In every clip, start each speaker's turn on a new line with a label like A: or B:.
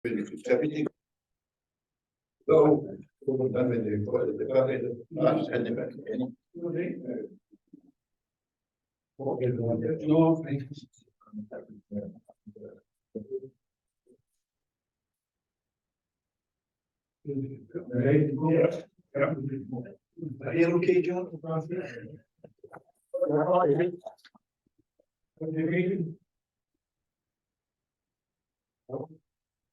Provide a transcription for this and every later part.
A: everything. So, we're done with the last and the back. No, are you okay, John?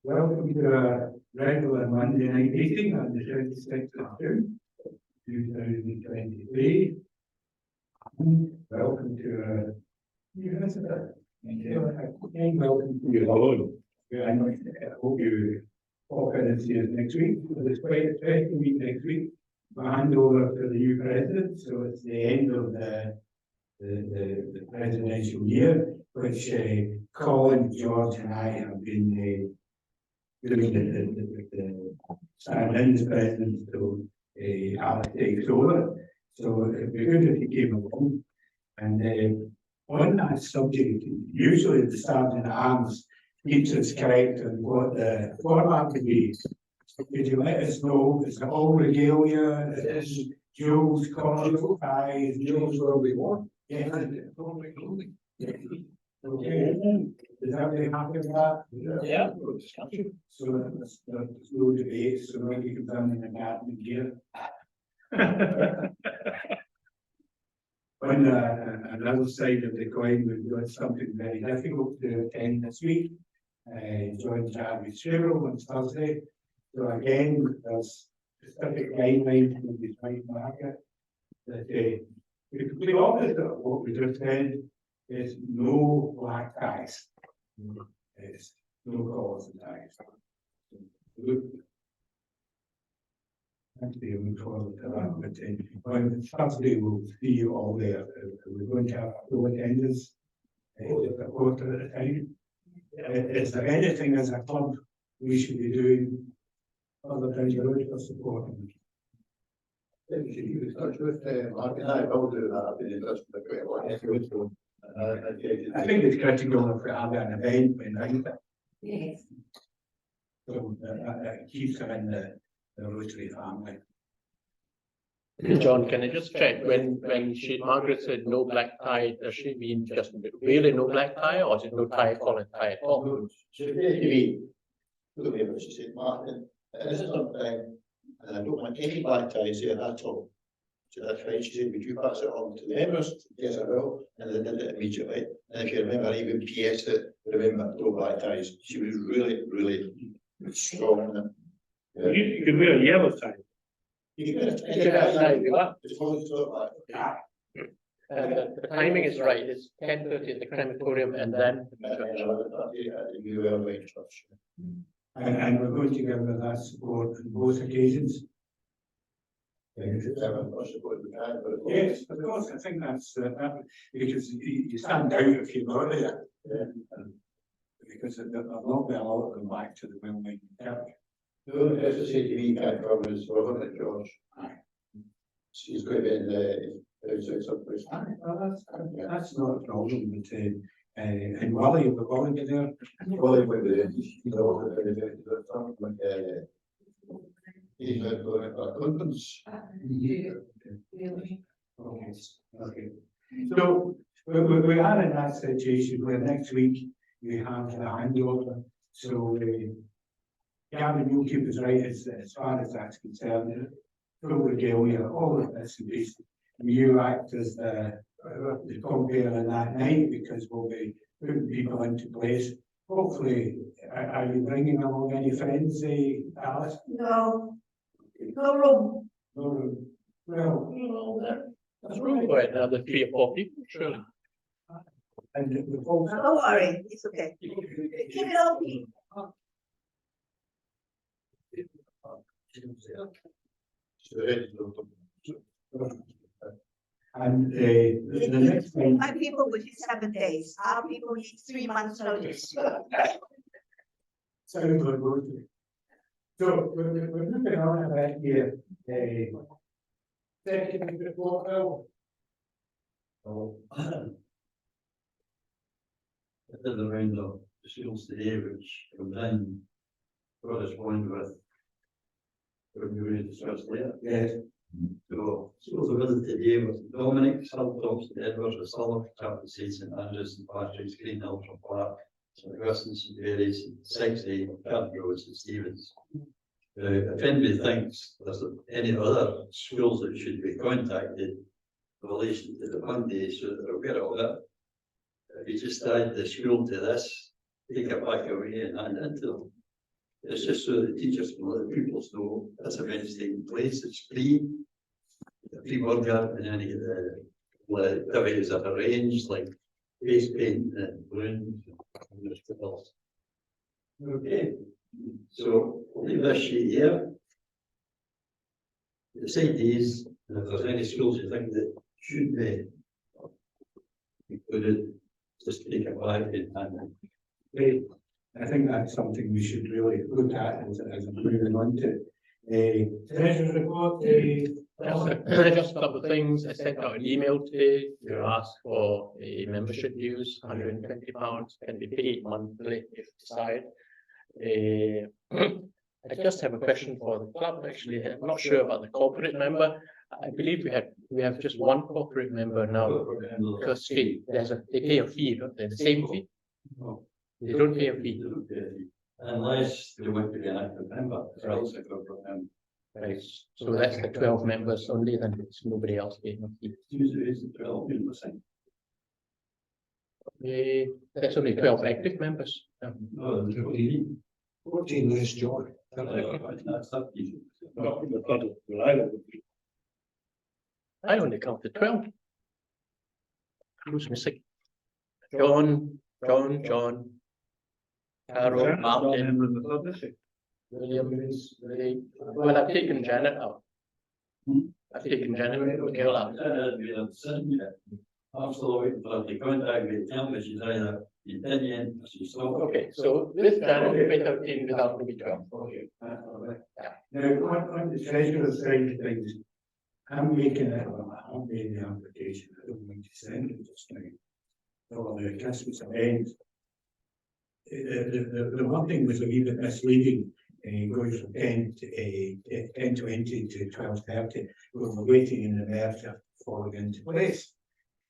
A: Welcome to a regular Monday night meeting on the 26th of June, 2023. Welcome to new visitor. And welcome to your alone. I hope you all can see us next week. It's quite a special week next week. We hand over to the new president, so it's the end of the presidential year, which Colin, George, and I have been doing the stand-in as president to Alex takes over. So it'd be good if he came along. And on that subject, usually the Sergeant at Arms keeps us correct on what the format would be. Could you let us know, is it all regalia, is Jules, Cornwall, ties, Jules, where we want? Yeah, okay. Is everybody happy with that?
B: Yeah.
A: So there's no debate, so maybe comes down in the garden gear. On another side of the coin, we've got something very difficult to attend this week. Join Jarvis Funeral on Thursday. So again, there's specific guidelines from the joint market that the complete opposite of what we just said is no black ties. It's no cause of ties. Actually, I look forward to that. But on Thursday, we'll see you all there. We're going to have full attendance a quarter at a time. Is there anything as a club we should be doing other than your for supporting? If you keep in touch with Mark and I will do that. I've been in touch with the great one. I think it's critical if we have an event when
C: Yes.
A: so it keeps them in the Rotary family.
B: John, can I just check when Margaret said no black tie, does she mean just really no black tie, or is it no tie at all and tie at all?
A: She really what she said, Martin, this is something, and I don't want any black ties here at all. So that's right. She said, would you pass it on to the members? Yes, I will. And they did it immediately. And if you remember, I even PS'd it, remember, no black ties. She was really, really strong. Yeah.
D: You can wear a yellow tie.
A: You can
B: As long as it's not black.
A: Yeah.
B: The timing is right. It's 10:30 at the crematorium, and then.
A: And we're going to give her that support on both occasions. Yes, of course. I think that's because you stand out if you're not there. Yeah. Because there'll not be a lot of them back to the well-made church. No, as I say to me, can't cover his brother, George. She's going to be in the someplace. That's not a problem, but and Wally, we're going to there. Wally went there. He's at the conference. Okay. So we are in that situation where next week we have the handover. So Gavin, you'll keep us right as far as that's concerned. Full regalia, all of this and basic. You act as the compare on that night because we'll be putting people into place. Hopefully, are you bringing along any friends, Alice?
C: No. No room.
A: No room. Well,
B: There's room for another 3 or 4 people, surely.
A: and the folks.
C: Don't worry, it's okay. Keep it open.
A: And the next thing.
C: My people would need 7 days. Our people need 3 months notice.
A: Sounds like Rotary. So we're moving on about here. Second report now.
E: Oh. There's a round of the schools today which comes in correspond with what we were discussed later.
A: Yes.
E: So, the visit today with Dominic, South Thompson, Edwards, with Sullivan, Chapel Seats, and Andrews, and Patrick's, Green Hill from Park, St. Augustine, St. Mary's, Sexy, Carton Roads, and Stevens. If anybody thinks there's any other schools that should be contacted in relation to the Monday, so that they're aware of it, if you just add the school to this, take it back away and hand it into them. It's just so the teachers can let the pupils know this event's taking place, it's free. The free burger and any of the activities that are arranged, like face paint and balloons and everything else. Okay, so we'll leave this sheet here. Decide these, and if there's any schools you think that should be included, just take it back and hand it.
A: Great. I think that's something we should really look at as moving on to. Treasurer's report,
B: Just a couple of things. I sent out an email today to ask for a membership dues, £120, can be paid monthly if desired. I just have a question for the club, actually. I'm not sure about the corporate member. I believe we have just one corporate member now, because they pay a fee, don't they? The same fee. They don't pay a fee.
E: Unless they want to be an active member, or else they go for them.
B: Right, so that's the 12 members only, then it's nobody else paying a fee.
E: Usually it's 12 members.
B: That's only 12 active members.
E: No, there's 14.
D: 14 less John.
E: That's up to you.
B: I only counted 12. Who's missing? John, Carol, Martin, Williams, Ray. Well, I've taken Janet out. I've taken Janet McGill out.
E: I'm still waiting for them to contact me, tell me she's either Indian, or she's so.
B: Okay, so with Janet, we made 13 without maybe 12.
A: okay, that's all right. Now, on the treasurer's side of things, I'm making it, I'm making the application, I don't want to send it just now. For the Christmas event. The one thing was a wee bit misleading, going from 10:20 to 12:30, we were waiting in the merger falling into place.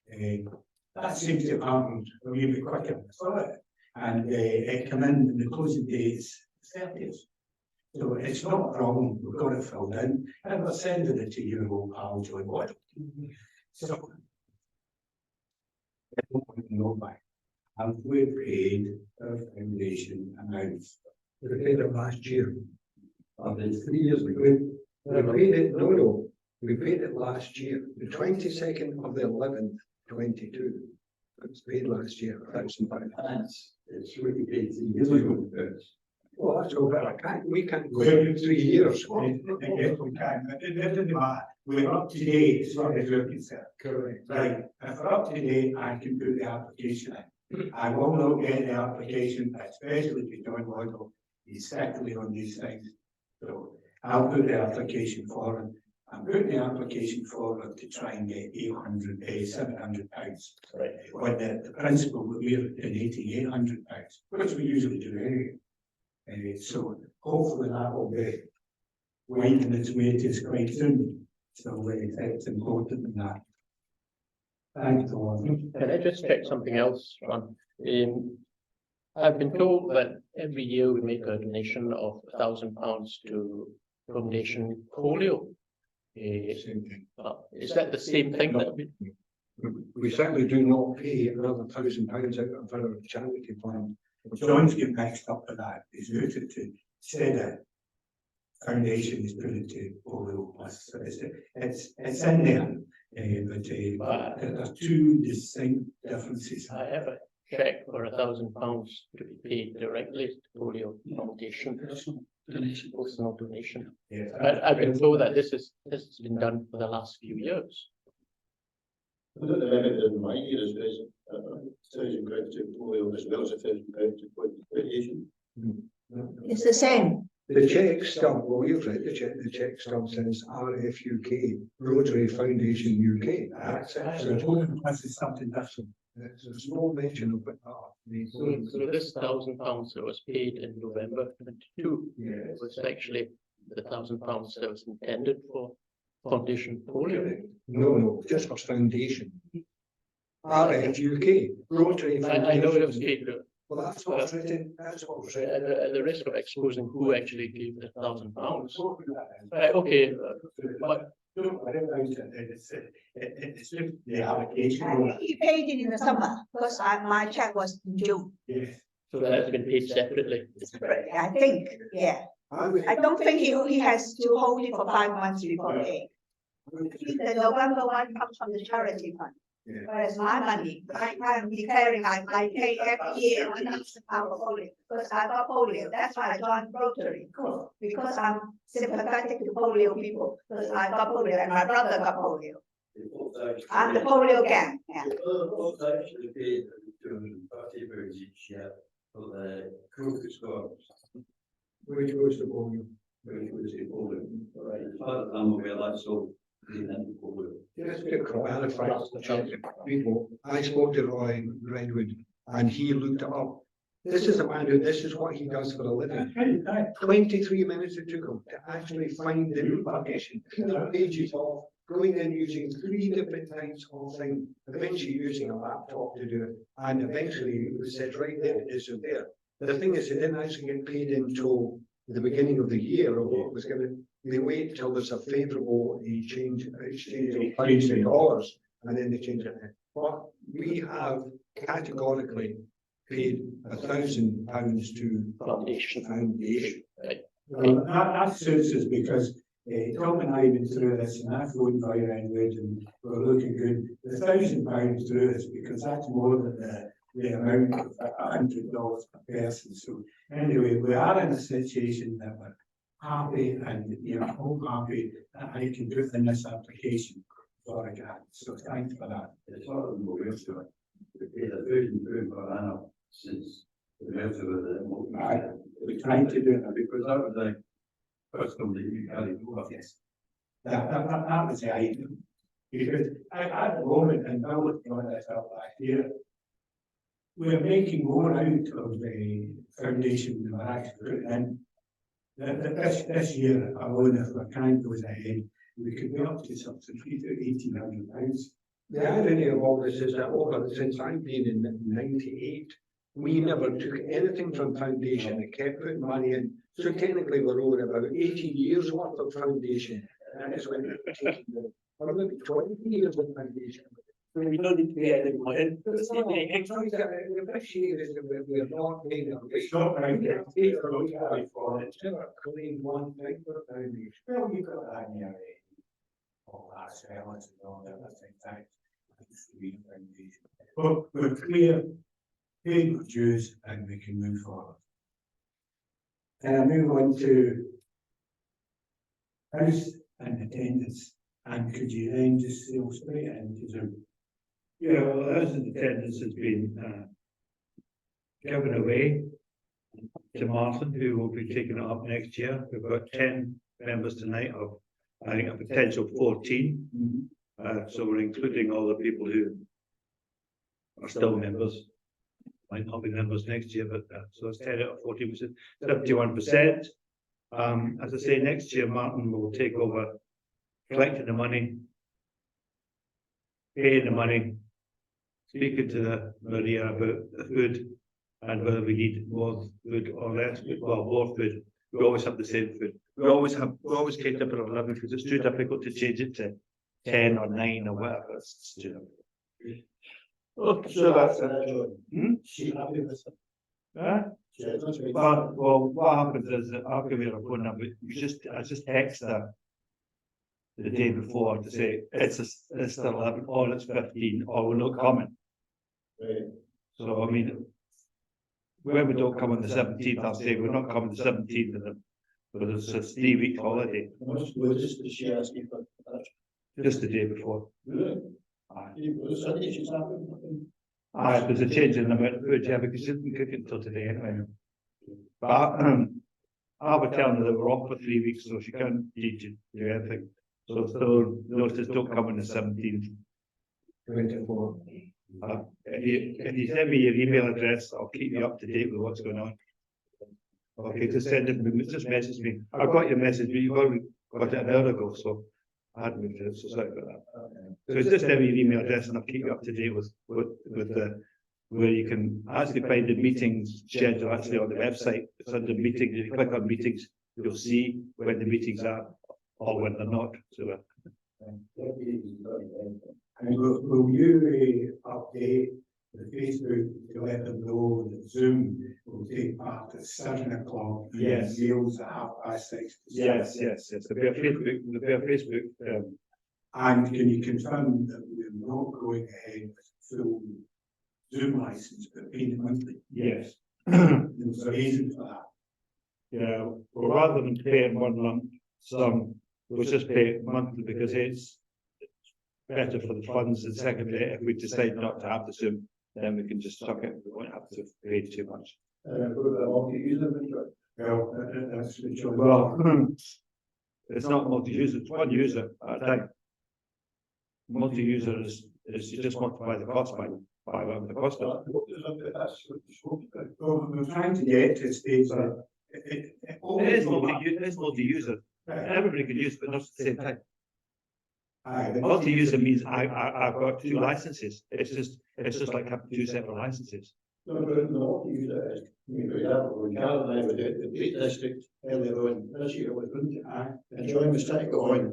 A: That seems to have happened a wee bit quicker than I thought, and it came in the closing dates 30th. So it's not a problem, we've got it filled in, and we're sending it to your old pal Joy Boyle. So I don't want to know back. Have we paid our foundation amounts?
D: We paid it last year.
E: I've been 3 years ago.
D: We paid it, no, we paid it last year, the 22nd of the 11th, 22. It was paid last year, £1,000.
E: It's really paid 3 years ago.
D: Well, that's over, we can't go in 3 years.
A: Yes, we can, but it doesn't matter, we're up to date as far as we're concerned.
D: Correct.
A: Right, if we're up to date, I can put the application in. I will not get the application, especially if you don't want to, he's strictly on these things. So I'll put the application forward. I'm putting the application forward to try and get £700.
B: Right.
A: When the principal will be donating £800, which we usually do anyway. So hopefully that will be winding its way to us quite soon. So it's important in that. Thanks, Gordon.
B: Can I just check something else, Ron? I've been told that every year we make a donation of £1,000 to Foundation Polio. Is that the same thing that
D: We certainly do not pay another £1,000 out of our charity fund.
A: John's getting mixed up with that. He's moved it to instead of foundation, he's put it to polio plus. So it's in there, but there's two distinct differences.
B: I have a check for £1,000 to be paid directly to Polio Foundation. Personal donation.
A: Yes.
B: I've been told that this has been done for the last few years.
F: I don't know if it in my year is £1,000 to polio as well as £1,000 to radiation.
C: It's the same.
D: The check stub, well, you've read the check stub says RFUK, Rotary Foundation UK.
A: That's it. So polio plus is something different.
D: There's no mention of it.
B: So this £1,000 that was paid in November 22
D: Yes.
B: was actually the £1,000 that was intended for Foundation Polio.
D: No, just for foundation. RFUK, Rotary
B: I know it was
D: Foundation.
B: paid,
D: Well, that's what's written, that's what's written.
B: at the risk of exposing who actually gave the £1,000. Right, okay, but
A: Don't worry about it, it's just the allocation.
C: I think he paid it in the summer, because my check was in June.
A: Yes.
B: so that's been paid separately.
C: I think, yeah. I don't think he has to hold it for 5 months before paying. The November one comes from the charity fund.
D: Yeah.
C: Whereas my money, I'm declaring I pay every year £1,000 for polio, because I got polio. That's why I joined Rotary, because I'm sympathetic to polio people, because I got polio and my brother got polio. I'm the polio gang, yeah.
E: Both actually paid £250 each year for the crocus scores,
D: Which goes to polio.
E: which was the polio. Right, as far as I'm aware, that's all.
D: Just to clarify, people, I spoke to Roy Redwood and he looked it up. This is a man who, this is what he does for a living. 23 minutes it took him to actually find the information, the pages of going in using 3 different types of thing, eventually using a laptop to do it. And eventually it said right there, it is there. The thing is, it didn't actually get paid until the beginning of the year of what was given. They wait till there's a favourable exchange of pounds to dollars, and then they change it. But we have categorically paid £1,000 to
B: Foundation.
D: foundation.
A: That suits us because Tom and I went through this and I phoned Roy Redwood and we're looking good. The £1,000 through this because that's more than the amount of $100 per person. So anyway, we are in a situation that we're happy and all happy that I can do in this application for a grant. So thanks for that.
E: As far as I'm aware, so we paid £1,000 per annum since the merger with the.
A: We're trying to do that.
E: Because that was the first time that you carried over.
A: Yes. That was the item. Because at the moment, and I was on this up last year, we're making more out of the foundation than we're actually putting in. This year alone, if our can goes ahead, we could be up to something to £1,800.
D: The irony of all this is that over since I've been in '98, we never took anything from foundation and kept putting money in. So technically we're over about 18 years worth of foundation. And that's when we're taking or maybe 20 years of foundation.
B: We don't need to pay any money.
D: The best year is that we're not paying a rate.
A: It's not right.
D: It's never clean one thing for foundation.
A: Well, you've got that in your all that sellers and all that, I think that's the foundation. But we're clear, paid our dues, and we can move forward. And I move on to house and attendance, and could you then just sail straight into the.
G: Yeah, well, house and attendance has been given away to Martin, who will be taking it up next year. We've got 10 members tonight of, I think, a potential 14. So we're including all the people who are still members, might not be members next year, but so it's 10 out of 14, which is 71%. As I say, next year Martin will take over collecting the money, paying the money, speaking to Maria about the food and whether we need more food or less food. Well, more food. We always have the same food. We always keep it at 11 because it's too difficult to change it to 10 or 9 or whatever. It's too difficult. Oh, so that's it.
A: She happy with it?
G: Huh? Well, what happens is that I'll give you a phone number. I just text her the day before to say it's 11 or it's 15 or we're not coming. So I mean, when we don't come on the 17th, I'll say we're not coming the 17th of them, but it's a 3-week holiday.
F: Was this the she asked you for that?
G: Just the day before.
F: Really?
G: Aye.
F: Was that the issues happening?
G: Aye, there's a change in the amount of food, yeah, because she didn't cook it until today anyway. But I would tell her that we're off for 3 weeks, so she can't teach you do anything. So notice don't come on the 17th.
D: 24.
G: If you send me your email address, I'll keep you up to date with what's going on. Okay, just send it, just message me. I got your message, but you've already got it an hour ago, so I hadn't moved it, so sorry about that. So it's just send me your email address and I'll keep you up to date with the, where you can actually find the meetings schedule actually on the website. It's under meetings. If you click on meetings, you'll see when the meetings are or when they're not. So
A: And will you update the Facebook to let them know that Zoom will take part at 7 o'clock?
G: Yes.
A: Meals at 6:30.
G: yes. There'll be a Facebook.
A: And can you confirm that we're not going ahead with full Zoom license, but paying it monthly?
G: Yes.
A: There's a reason for that.
G: Yeah, well, rather than pay it one lump sum, we'll just pay it monthly because it's better for the funds. And secondly, if we decide not to have the Zoom, then we can just suck it. We won't have to pay too much.
A: Well, that's the choice.
G: Well, it's not multi-user, it's one user at a time. Multi-user is you just multiply the cost by whatever the cost is.
A: Well, we're trying to get to a stage that
G: It is multi-user. Everybody can use it, but not at the same time. Multi-user means I've got two licenses. It's just like having two separate licenses.
F: No, but no, you guys, for example, when Carol and I were doing the Peak District earlier on this year with and John was trying to go on.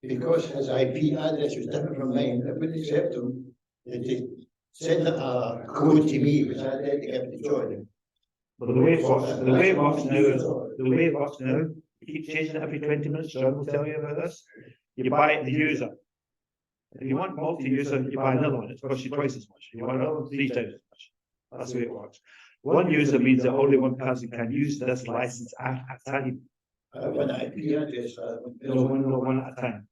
F: Because his IP address was different from mine, I wouldn't accept him. They send a code to me, which I had to give to John.
G: But the way it works now, you keep changing it every 20 minutes. John will tell you about this. You buy it the user. If you want multi-user, you buy another one. It costs you twice as much. You want another one, 3 times as much. That's the way it works. One user means that only one person can use this license at a time.
F: One IP address.
G: One at a time.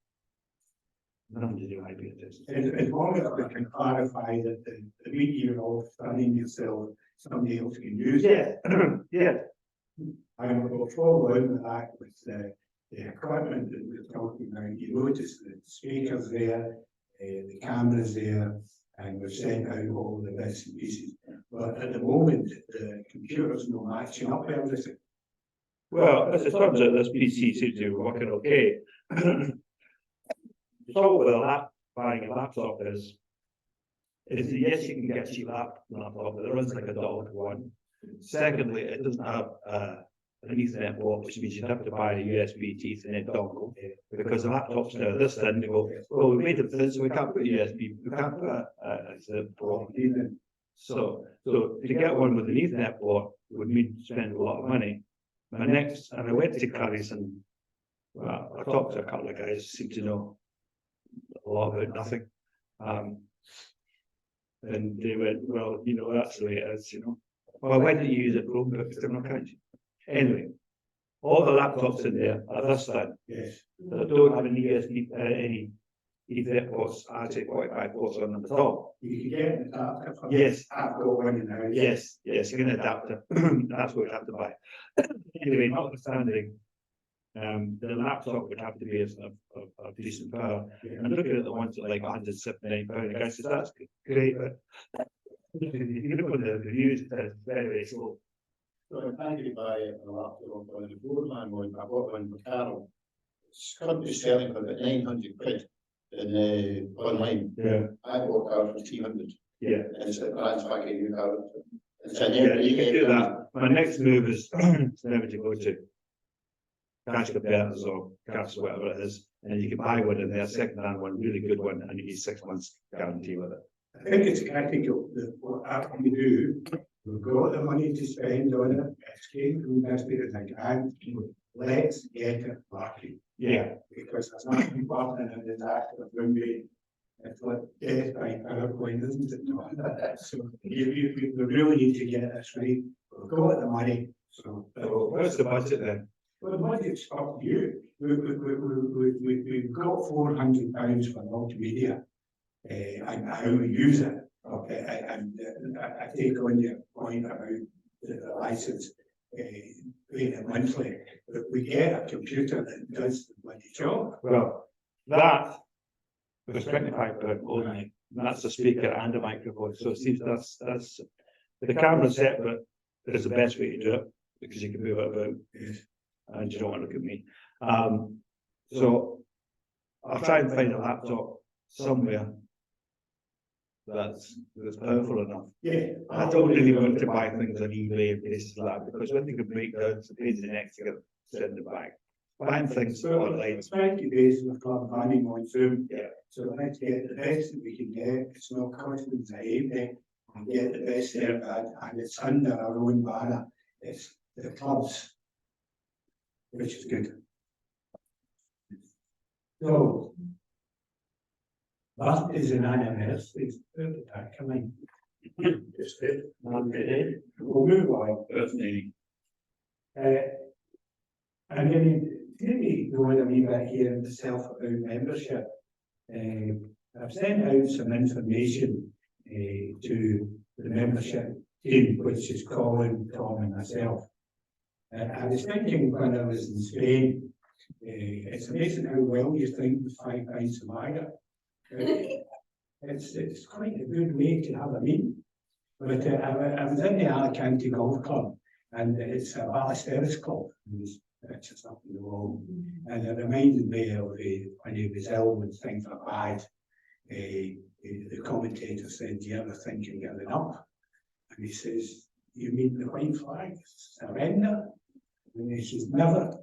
G: Nothing to do with IP addresses.
A: As long as we can clarify that the media you're all studying yourself, somebody else can use it.
G: Yeah.
A: And we'll follow on with that with the equipment that we're talking about. You notice the speakers there, the cameras there, and we've sent out all the bits and pieces. But at the moment, the computer's not matching up everything.
G: Well, as it turns out, this PC seems to be working okay. The trouble with buying a laptop is that yes, you can get a cheap laptop, but it runs like $1 Secondly, it doesn't have an Ethernet port, which means you'd have to buy a USB to Ethernet dongle, because the laptops now this thin, they go, well, we made it thin, so we can't put USB, we can't put a port. So to get one with an Ethernet port would mean spend a lot of money. And I went to Curry's and I talked to a couple of guys who seem to know a lot about nothing. And they went, well, that's the way it is, Well, why don't you use it, bro? Because they're not counting. Anyway, all the laptops in there are this thing.
A: Yes.
G: That don't have any any Ethernet ports, actually 45 ports on them at all.
A: You can get an adapter.
G: Yes.
A: I've got one in the house.
G: Yes, you can adapt it. That's what you have to buy. Anyway, notwithstanding, the laptop would have to be of decent power. And looking at the ones that like £179, the guy says that's great, but if you look at the reviews, it's very, very slow.
F: So I'm trying to buy a laptop on the board man one. I bought one for Carol. It's currently selling for about £900 in online.
G: Yeah.
F: I bought Carol for 300.
G: Yeah.
F: And it's a brand spanking new Carol.
G: Yeah, you can do that. My next move is never to go to Cash Compares or Cash, whatever it is, and you can buy one in there, second-hand one, really good one, and you get 6 months guarantee with it.
A: I think it's critical that what we do, we've got the money to spend on it, it's came from investors like, and let's get it working.
G: Yeah.
A: Because it's not important in this act of moving. It's like death by PowerPoint, isn't it? So we really need to get this right. We've got the money, so.
G: What's the budget then?
A: Well, the budget's up to you. We've got £400 for multimedia. And how we use it. Okay, and I take on your point about the license paying it monthly. But we get a computer that does the bloody job.
G: Well, that was £25 only, And that's a speaker and a microphone, so it seems that's, the camera separate is the best way to do it, because you can move it about, and you don't want to look at me. So I'll try and find a laptop somewhere that's powerful enough.
A: Yeah.
G: I don't really want to buy things on eBay and places like that, because when they can break down, it's a pain in the neck to get send it back. Buying things online.
A: It's 20 days of club running on Zoom.
G: Yeah.
A: So let's get the best that we can get. It's not costing us anything. And get the best out of it, and it's under our own banner. It's the clubs, which is good. So, that is an anniversary. Coming. Just it. We'll move on.
G: Personally,
A: I'm going to maybe go in a wee bit here myself about membership. I've sent out some information to the membership team, which is Colin, Tom and myself. I was thinking when I was in Spain, it's amazing how well you think with 5 pints of lager. It's quite a good way to have a meeting. But I was in the Alicante Golf Club, and it's a Ballesteros club. It's just up in the wall. And it reminded me of when he was ill and things were bad. The commentator said, "Do you ever think of giving up?" And he says, "You mean the white flag? Surrender?" And he says, "Never."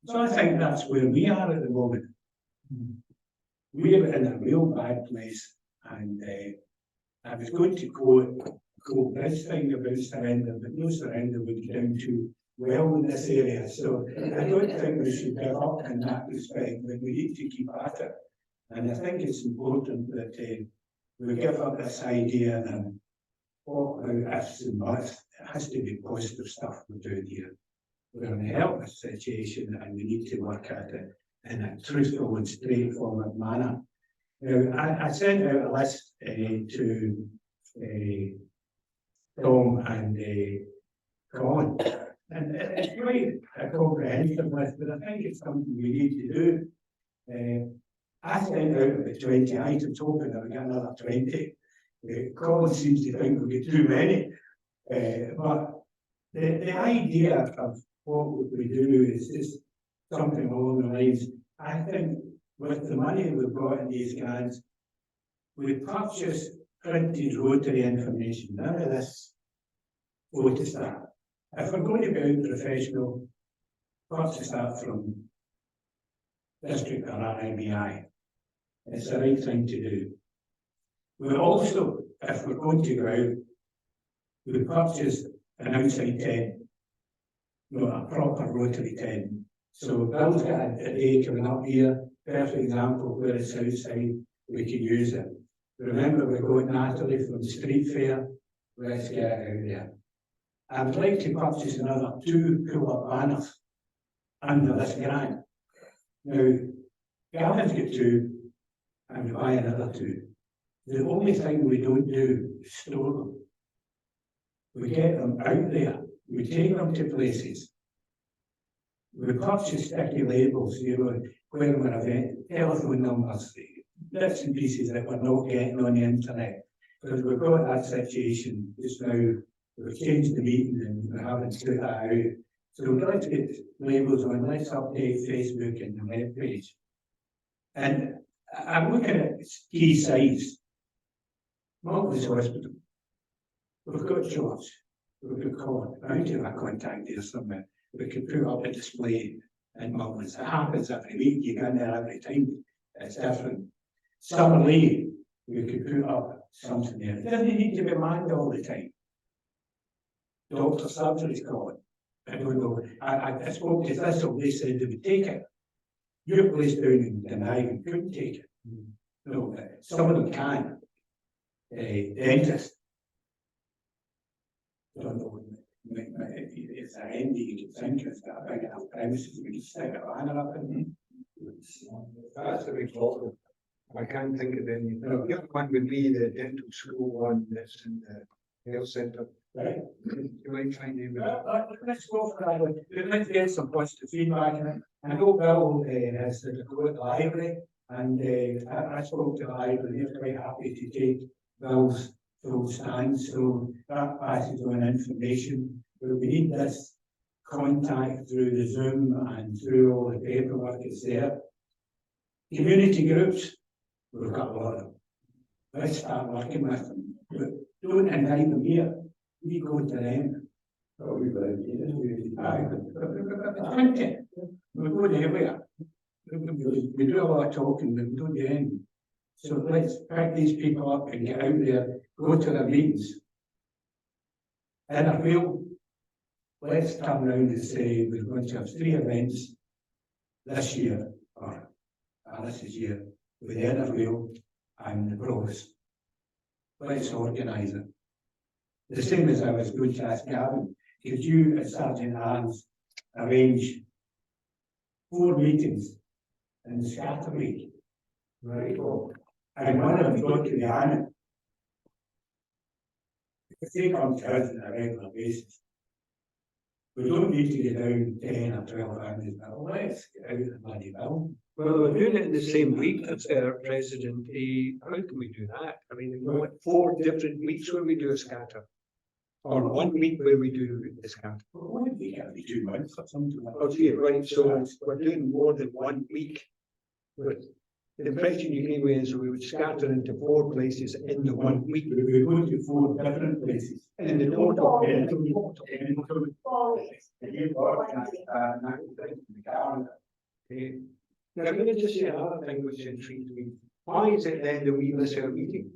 A: So I think that's where we are at the moment. We're in a real bad place, and I was going to quote this thing about surrender, but no surrender would go down too well in this area. So I don't think we should give up in that respect, but we need to keep at it. And I think it's important that we give up this idea that all ifs and buts. It has to be positive stuff we're doing here. We're in a helpless situation, and we need to work at it in a truthful and straightforward manner. Now, I sent out a list to Tom and Colin, and it's quite a comprehensive list, but I think it's something we need to do. I sent out about 20 items, hoping that we get another 20. Colin seems to think we get too many, but the idea of what we do is just something along the lines. I think with the money we've got in these grants, we purchase printed Rotary information. None of this photos that. If we're going to be out professional, purchase that from District or RMEI. It's the right thing to do. We also, if we're going to go out, we purchase an outside tent, a proper Rotary tent. So Bill's got a day coming up here, perfect example where it's outside, we can use it. Remember, we're going Natalie from the street fair, let's get it out there. I would like to purchase another 2 pull-up banners under this grant. Now, Gavin's got 2, and we buy another 2. The only thing we don't do is store them. We get them out there, we take them to places. We purchase sticky labels, when we're event, telephone numbers, bits and pieces that we're not getting on the internet. Because we've got that situation just now, we've changed the meeting and we're having to put that out. So let's get labels on, let's update Facebook and the web page. And I'm looking at key sites. Maltby's Hospital. We've got George. We've got Colin. I need to have a contact there somewhere. We can put up a display in Maltby's. It happens every week. You go in there every time. It's different. Summerlee, we could put up something there. It doesn't need to be manned all the time. Doctor surgery's calling. I don't know. I spoke to Thistle. They said they would take it. Your place down in Denham couldn't take it. No, some of them can. Dentist. I don't know. If there any you can think of that big enough premises, we can stick a banner up in.
D: That's a big problem. I can't think of any. The other one would be the dental school one that's in the health centre.
A: Right.
D: You might find him.
A: Let's go for that one. Let's get some positive feedback in it. I know Bill has the Dakota Library, And I spoke to Ivan, he's quite happy to take Bill's full stand, so that passes on information. But we need this contact through the Zoom and through all the paperwork that's there. Community groups, we've got a lot of them. Let's start working with them. But don't invite them here, we go to them.
F: Oh, we better,
A: Aye, we go everywhere. We do a lot of talking, but we don't do anything. So let's pick these people up and get out there, go to their meetings. And I feel, let's turn around and say we're going to have 3 events this year, or this year, with the Innervale and the Pros. Let's organise it. The same as I was going to ask Gavin, could you as Sergeant Arms arrange 4 meetings in the Scatter Week?
F: right, well,
A: And one of them go to the Anna. If they come to us on a regular basis, we don't need to get down 10 or 12 families, but let's get out of the bloody bill.
D: Well, we're doing it in the same week as our President Day. How can we do that? I mean, we want 4 different weeks where we do a scatter. Or 1 week where we do a scatter.
A: One week every 2 months or something like that.
D: Okay, right, so we're doing more than 1 week. But the impression you gave me is we would scatter into 4 places in the 1 week.
A: We're going to 4 different places.
D: In the total.
A: And you've organised that in the calendar.
D: Okay. Now, I'm going to just say another thing which intrigues me. Why is it then that we miss our meeting?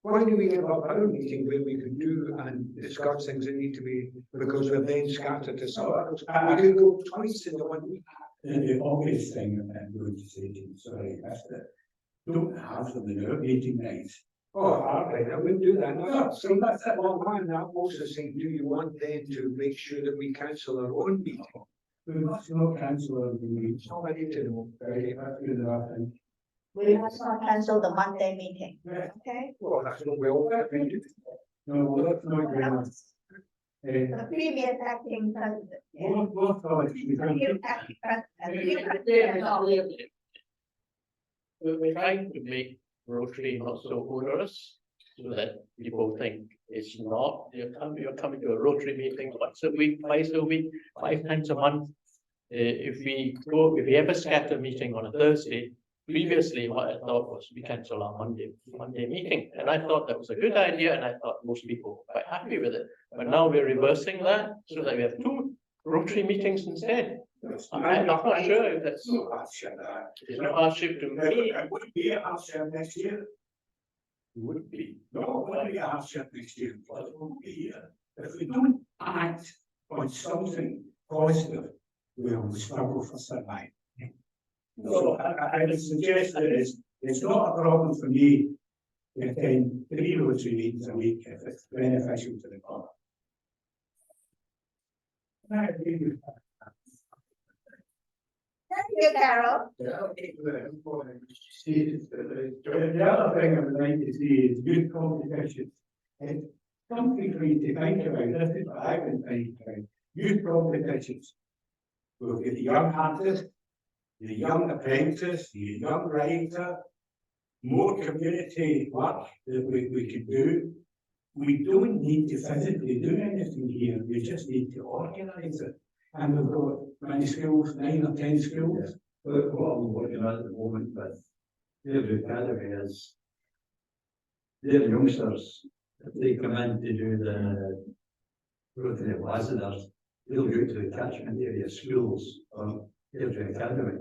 D: Why do we give up our meeting where we could do and discuss things that need to be, because we're then scattered to somewhere else? We could go twice in the 1 week.
A: The obvious thing that I'm going to say to you, sorry, is that don't have them in our meeting nights.
D: Oh, all right, I wouldn't do that. No, so that's it. Well, why not also saying, do you want then to make sure that we cancel our own meeting?
A: We must not cancel our meetings.
D: So I need to know.
A: Okay, that's good enough. And
C: We must not cancel the Monday meeting, okay?
D: Well, that's what we all have to do.
A: no, let's not go on.
C: The previous acting president. yeah.
A: Both of us, we can
C: Previous acting president.
B: We're trying to make Rotary not so onerous, so that people think it's not, you're coming to a Rotary meeting once a week, twice a week, 5 times a month. If we have a scatter meeting on a Thursday, previously what I thought was we cancel our Monday meeting, and I thought that was a good idea, and I thought most people were quite happy with it. But now we're reversing that, so that we have 2 Rotary meetings instead. I'm not sure if that's,
A: no hardship that.
B: there's no hardship to me.
A: It would be a hardship next year.
B: Would be.
A: No, it wouldn't be a hardship next year, but it won't be here. If we don't act on something positive, we'll struggle for survival. So I would suggest that it's not a problem for me to attend 3 Rotary meetings a week if it's beneficial to the club. I agree with that.
C: Thank you, Carol.
A: The other thing I would like to see is good competitions. It's something for you to think about. This is what I've been thinking about. Youth competitions. We'll get the young artist, the young apprentice, the young writer, more community work that we can do. We don't need to physically do anything here. We just need to organise it. And we've got many schools, 9 or 10 schools.
E: But what I'm looking at the moment with the academy is their youngsters, if they come in to do the Rotary ambassadors, they'll go to the catchment area schools or the academy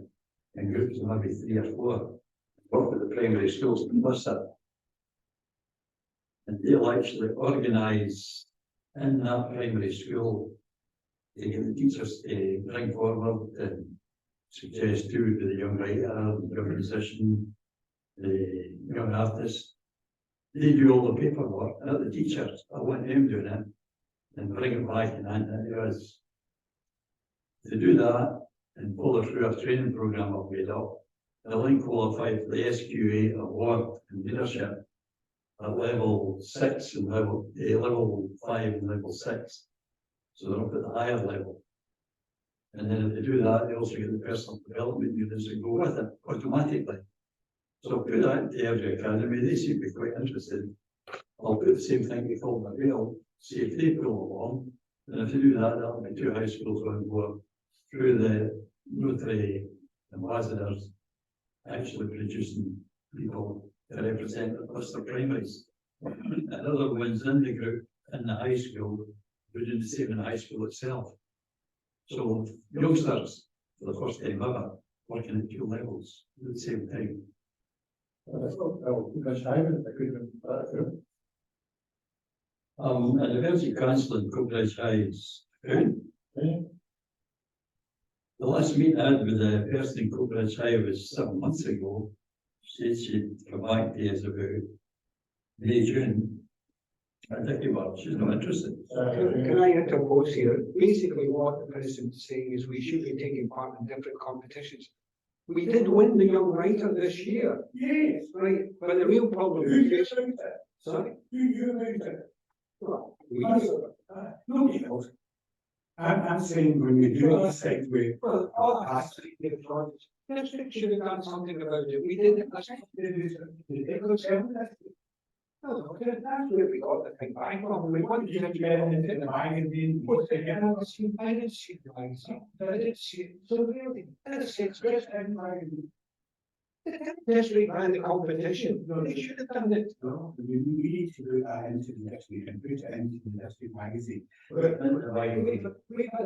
E: in groups of maybe 3 or 4, work with the primary schools to bus it. And they'll actually organise in that primary school to get the teachers to bring forward and suggest to the young writer, the young musician, the young artist. They do all the paperwork, not the teachers. I want them doing it and bring it back and hand it is. To do that and follow through our training program I've made up, they'll then qualify for the SQA award in leadership at level 6 and level 5 and level 6. So they're up at the higher level. And then if they do that, they also get the personal development units that go with it automatically. So put that into every academy, they seem to be quite interested. I'll put the same thing before my bill, see if they pull along. And if they do that, that'll be 2 high schools on board through the Rotary ambassadors actually producing people to represent the cluster primaries. And other ones in the group in the high school, we do the same in the high school itself. So youngsters, for the first time ever, working at 2 levels at the same time. And the emergency council in Cookbridge High is good. The last meeting I had with the person in Cookbridge High was 7 months ago. She said she'd come back to us about May, June. I think about she's not interested.
D: Can I interpose here? Basically, what the president's saying is we should be taking part in different competitions. We did win the young writer this year.
A: Yes.
D: Right, but the real problem is, sorry?
A: You wrote it.
D: Well,
A: Nobody else. I'm saying when we do this thing, we.
D: Well, all has to be district should have done something about it. We didn't. No, that's where we got the thing back from. We wanted to get into the magazine. I didn't see the magazine. I didn't see it. So really, that's it. Just in magazine. District ran the competition. No, they should have done it.
A: No, we need to put that into the district and put it into the district magazine.
D: We've had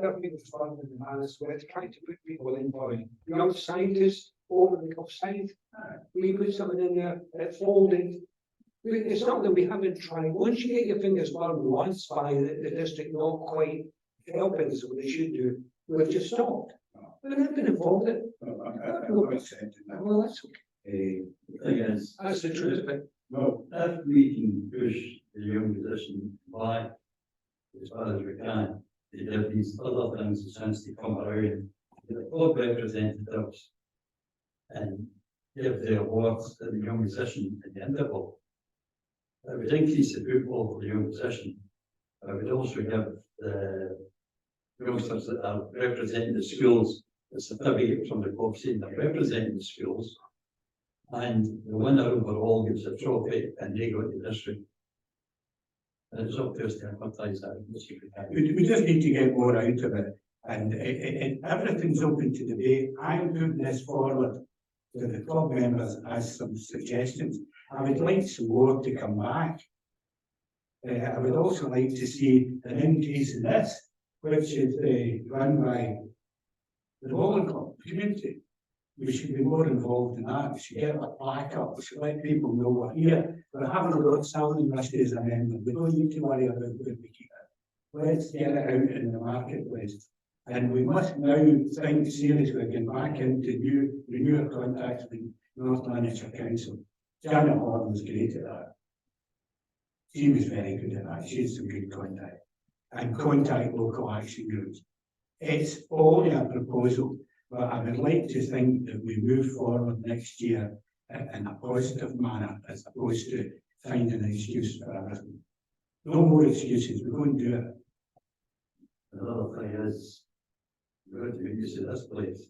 D: a big fun in the Manus where it's trying to put people in for young scientists over the top science. We put something in there that folded. It's not that we haven't tried. Once you get your fingers burned once by the district not quite helping us what they should do, we've just stopped. We've not been involved in it. Well, that's okay.
E: The thing is,
D: That's the truth of it.
E: well, if we can push the young musician back as far as we can, to give these other things a chance to come around, the club representatives, and give the awards to the young musician at the interval. It would increase the football for the young musician. I would also give the youngsters that are representing the schools a certificate from the club saying they're representing the schools. And the winner overall gives a trophy and they go to the district. And it's up to us to advertise that.
A: We just need to get more out of it. And everything's open to debate. I'm putting this forward to the club members as some suggestions. I would like some more to come back. I would also like to see an increase in this, which is run by the bowling club community. We should be more involved in that. We should get a plaque up. We should let people know we're here. We're having a road sounding list as a member. We don't need to worry about where we keep it. Let's get it out in the marketplace. And we must now think seriously again back into renew our contacts with North Lanarkshire Council. Janet Horn was great at that. She was very good at that. She had some good contact. And contact local action groups. It's only a proposal, but I would like to think that we move forward next year in a positive manner as opposed to finding an excuse for everything. No more excuses. We're going to do it.
E: Another thing is, we're going to make use of this place.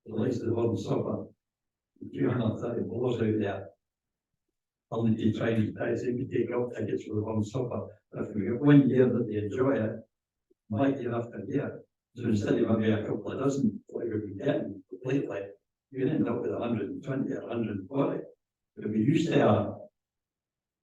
E: The likes of the Horn Supper, 330 bowlers out there. Only to try and take out tickets for the Horn Supper. If we get 1 year that they enjoy it, might year after year. So instead of maybe a couple of dozen, like we've been getting lately, you can end up with 120 or 140. But we used to have.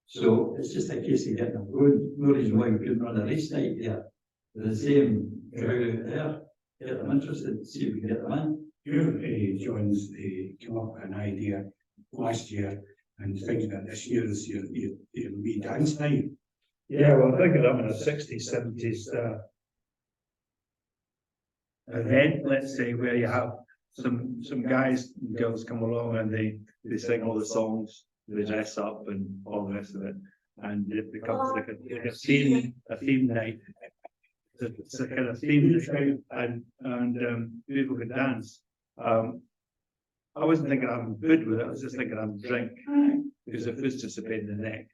E: So it's just a case of getting them going. No reason why we couldn't run a race night there. With the same crowd out there, get them interested, see if we can get them in.
A: You, John's come up with an idea last year and thinking that this year is your wee dance night.
G: Yeah, well, I'm thinking of in a 60s, 70s event, let's say, where you have some guys and girls come along and they sing all the songs, they dress up and all the rest of it. And it becomes like a theme night. It's a kind of theme night and people can dance. I wasn't thinking I'm good with it, I was just thinking I'm drink, because if it's just a pain in the neck.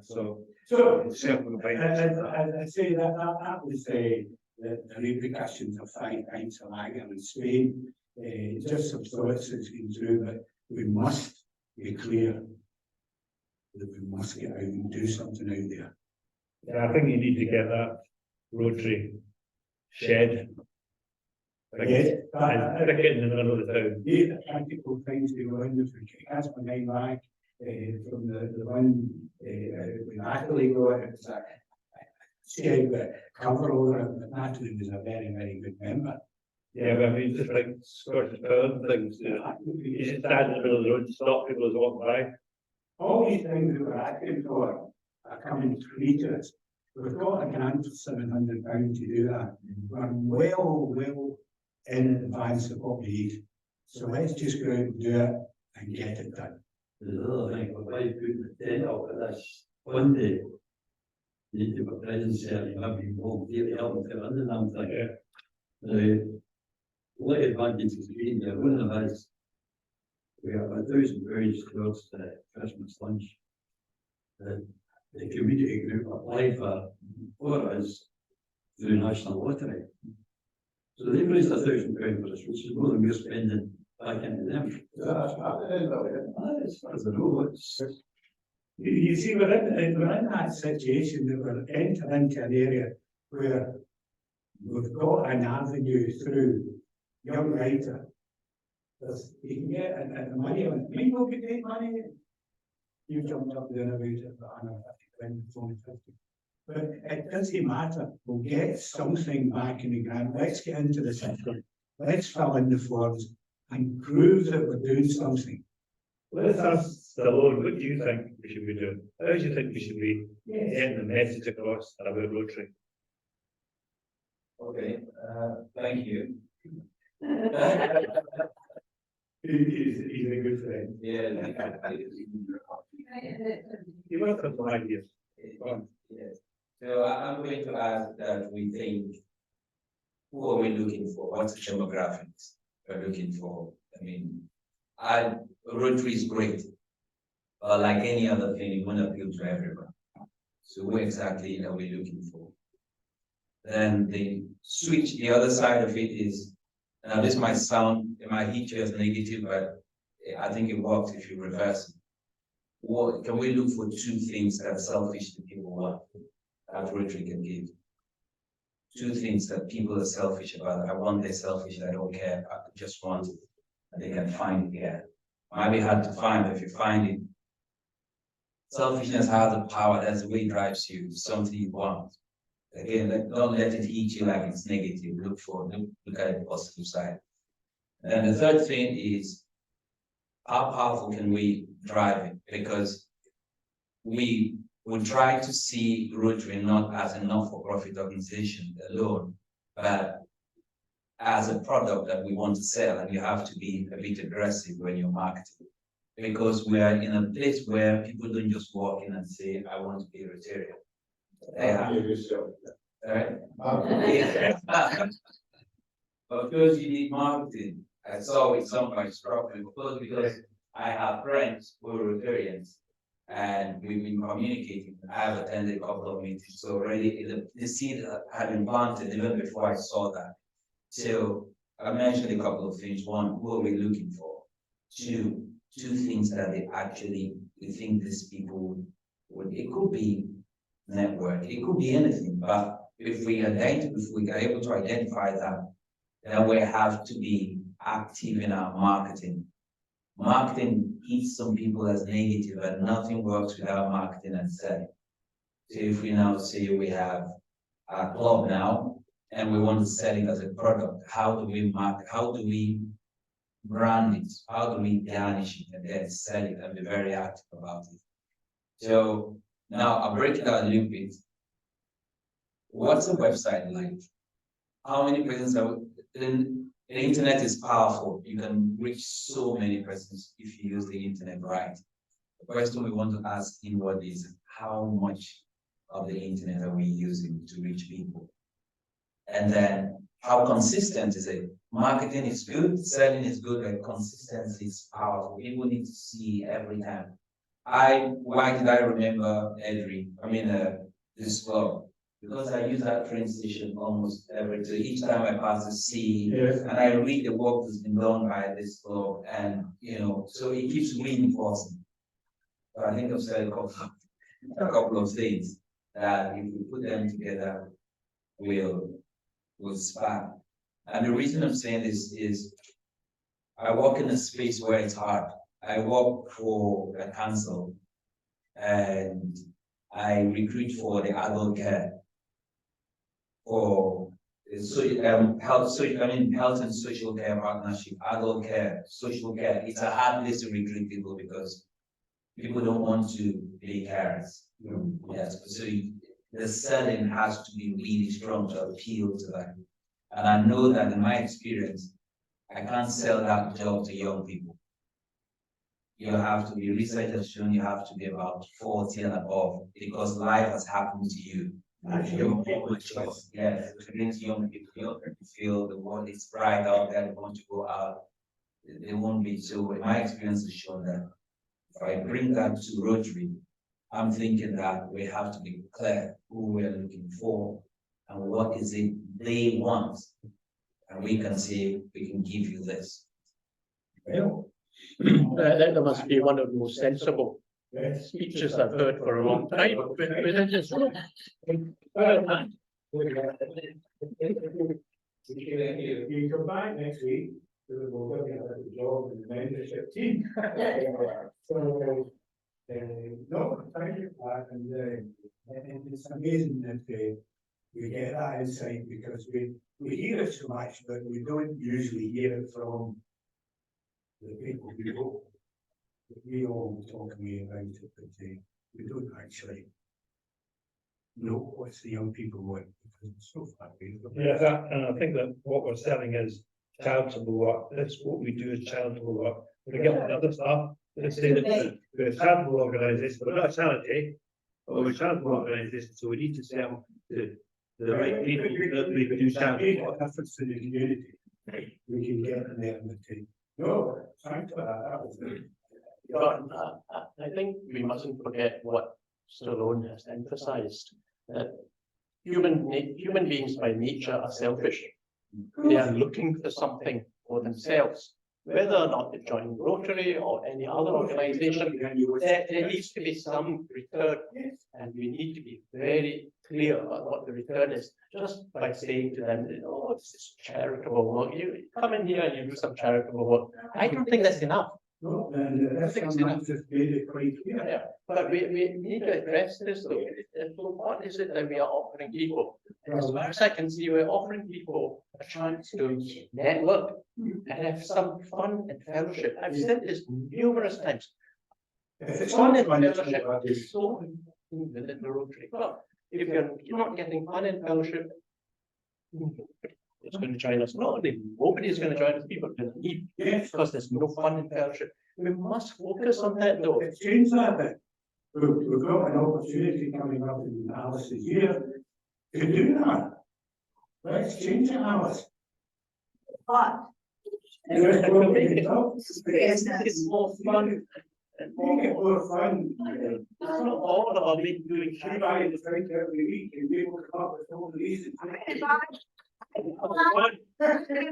G: So
A: I'd say that was the repercussions of 5 pints of lager in Spain. Just some thoughts that's been through, but we must be clear that we must get out and do something out there.
G: Yeah, I think you need to get that Rotary shed.
A: Yes,
G: And stick it in the middle of the town.
A: yeah, practical things to go in, that's my name back, from the one, with Natalie got it, was a shed with cover over it, but Natalie was a very, very good member.
G: Yeah, but I mean, just like Scottish Power and things, you should stand in the middle of the road to stop people as walk by.
A: All these things that we're asking for are coming free to us. We've got a grant for £700 to do that. We're well in advance of what we need. So let's just go out and do it and get it done.
E: The other thing, if I put the tent up at this one day, need to have a presence there, you have to volunteer to help them under them thing. The only advantage is being there, one of them is we have £1,000 towards the Christmas lunch. The community group applied for us through National Lottery. So they raised £1,000 for us, which is more than we're spending back into them. As far as I know,
A: You see, we're in that situation that we're entering into an area where we've got an avenue through young writer. You can get and money on people can take money. You jumped up there about it, but I know 50 it's only 50. But it doesn't matter. We'll get something back in the grant. Let's get into the system. Let's fill in the forms and prove that we're doing something.
G: Let's ask Stallone, what do you think we should be doing? How do you think we should be getting the message across about Rotary?
H: Okay, thank you.
A: He's a good friend.
H: Yeah.
G: You want some ideas?
H: Yes. So I'm going to ask that we think, who are we looking for? What's the demographics we're looking for? I mean, Rotary is great, but like any other thing, it won't appeal to everyone. So who exactly are we looking for? Then the switch, the other side of it is, now this might hit you as negative, but I think it works if you reverse it. What can we look for? 2 things that are selfish that people want that Rotary can give? 2 things that people are selfish about. I want, they're selfish, I don't care, I just want it. And they can find it here. Might be hard to find, but if you find it, selfishness has the power, that's the way it drives you, something you want. Again, don't let it hit you like it's negative. Look at the positive side. And the third thing is, how powerful can we drive it? Because we would try to see Rotary not as a not-for-profit organization alone, but as a product that we want to sell, and you have to be a bit aggressive when you're marketing. Because we are in a place where people don't just walk in and say, I want to be a Rotarian. Right? Of course, you need marketing. I saw with some of my struggling, of course, because I have friends who are Rotarians and we've been communicating. I have attended a couple of meetings. So already the seed had been planted even before I saw that. So I mentioned a couple of things. 1, who are we looking for? 2 things that we think these people would, it could be network, it could be anything, but if we are able to identify that, then we have to be active in our marketing. Marketing hits some people as negative, and nothing works without marketing and selling. So if we now say we have a club now, and we want to sell it as a product, how do we market? How do we brand it? How do we garnish it and then sell it and be very active about it? So now I'll break it down a little bit. What's the website like? How many persons are the internet is powerful. You can reach so many persons if you use the internet right. The question we want to ask inward is, how much of the internet are we using to reach people? And then how consistent is it? Marketing is good, selling is good, but consistency is powerful. People need to see every time. Why did I remember Edry? This club? because I use that train station almost every day. Each time I pass the sea,
A: Yes.
H: and I read the work that's been done by this club, and so it keeps reinforcing. But I think I've said a couple of things that if we put them together, will spark. And the reason I'm saying this is I work in a space where it's hard. I work for a council and I recruit for the adult care for health and social care partnership, adult care, social care. It's a hard place to recruit people because people don't want to be carers. Yes, so the selling has to be really strong to appeal to them. And I know that in my experience, I can't sell that job to young people. You have to be, research has shown you have to be about 40 and above because life has happened to you. Young people, yes, it brings young people to feel the world is bright out there, they want to go out. They won't be. So my experience has shown that if I bring that to Rotary, I'm thinking that we have to be clear who we're looking for and what is it they want. And we can say, we can give you this.
A: Well,
B: That must be one of the most sensible speeches I've heard for a long time.
A: You come back next week, we'll give you a job in the membership team. So, no, thank you for that, and it's amazing that we get that insight because we hear it so much, but we don't usually hear it from the people we know. We all talk away about it, but we don't actually know what the young people want because it's so far away.
G: Yeah, and I think that what we're selling is charitable work. That's what we do is charitable work. We get all the other stuff. Let's say that we're a charitable organisation, we're not a charity, but we're a charitable organisation, so we need to sell the right people that we do charity.
A: What difference to the community we can get in there and take. No, thanks for that. That was good.
B: But I think we mustn't forget what Stallone has emphasized, that human beings by nature are selfish. They are looking for something for themselves, whether or not they join Rotary or any other organization, there needs to be some return. And we need to be very clear about what the return is, just by saying to them, oh, this is charitable work. You come in here and you do some charitable work. I don't think that's enough.
A: No, and that's just made it quite clear.
B: Yeah, but we need to address this though. So what is it that we are offering people? And as far as I can see, we're offering people a chance to network and have some fun and fellowship. I've said this numerous times. Fun and fellowship is so important within the Rotary Club. If you're not getting fun and fellowship, it's going to join us. Nobody's going to join us. People can leave because there's no fun and fellowship. We must focus on that though.
A: Let's change that then. We've got an opportunity coming up in Alice's year to do that. Let's change it, Alice.
C: But
B: It's more fun.
A: Make it more fun.
B: It's not all about doing
A: Everybody is right every week and people come up with all the reasons.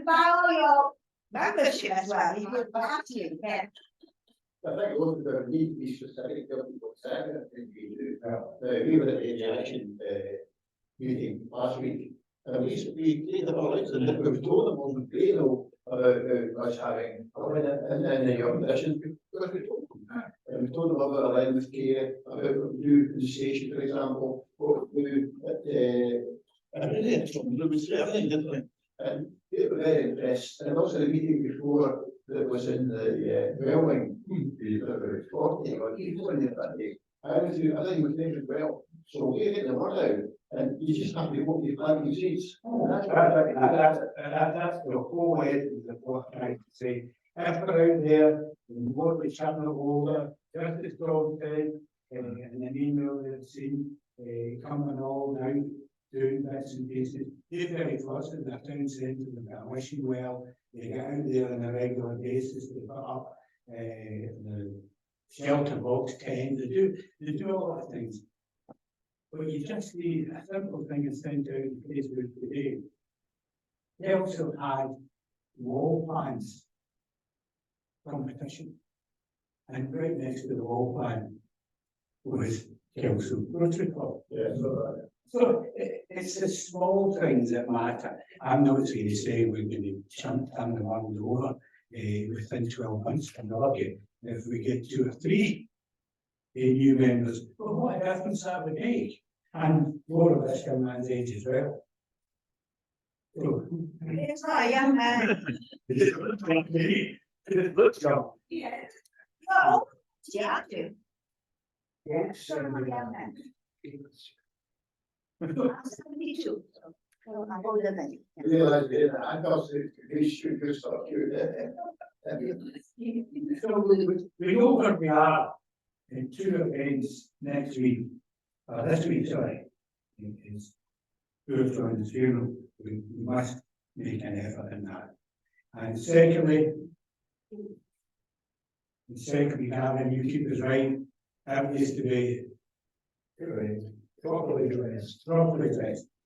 C: Follow your membership as well, you would absolutely can.
F: I think also there need to be specific people saying it, I think we do. We were at the aviation meeting last week, and we played them all out, and we've told them on the radio about us having, and the young missions, because we told them that. And we told them about alignment with care, about what we do in the station, for example, what we do at everything, didn't we? And they were very impressed, and also the meeting before that was in the Welling, the 40 or even that day. I think it was there as well. So we're getting the word out, and you just have to hope you plant your seeds.
A: That's the whole essence of what I'm trying to say. If we're out there, what we chatting over, just as Tom said, in an email that I've seen, coming all now, doing bits and pieces. They're very close in their town centre, they've got a wishing well, they get out there on a regular basis, they put up the shelter box tent, they do a lot of things. but you just need a simple thing is sent out on Facebook today. They also had wall plans competition. And right next to the wall plan was Kelso Rotary Club.
F: Yeah,
A: So it's the small things that matter. I'm not saying to say we're going to turn the world over within 12 months from the lucky. If we get 2 or 3 new members, well, what a difference that would make. And more of this young man's age as well. So,
C: It's not a young man.
A: it looks young.
C: Yeah. No, yeah, I do.
A: Yes.
C: Sure, I'm a young man. I'm 72, so I'm older than you.
F: realize that I thought we should just stop you there.
A: So we know where we are in 2 events next week, this week, sorry. Is Earth John's funeral, we must make an effort in that. And secondly, Gavin, you keep us right, that needs to be properly dressed.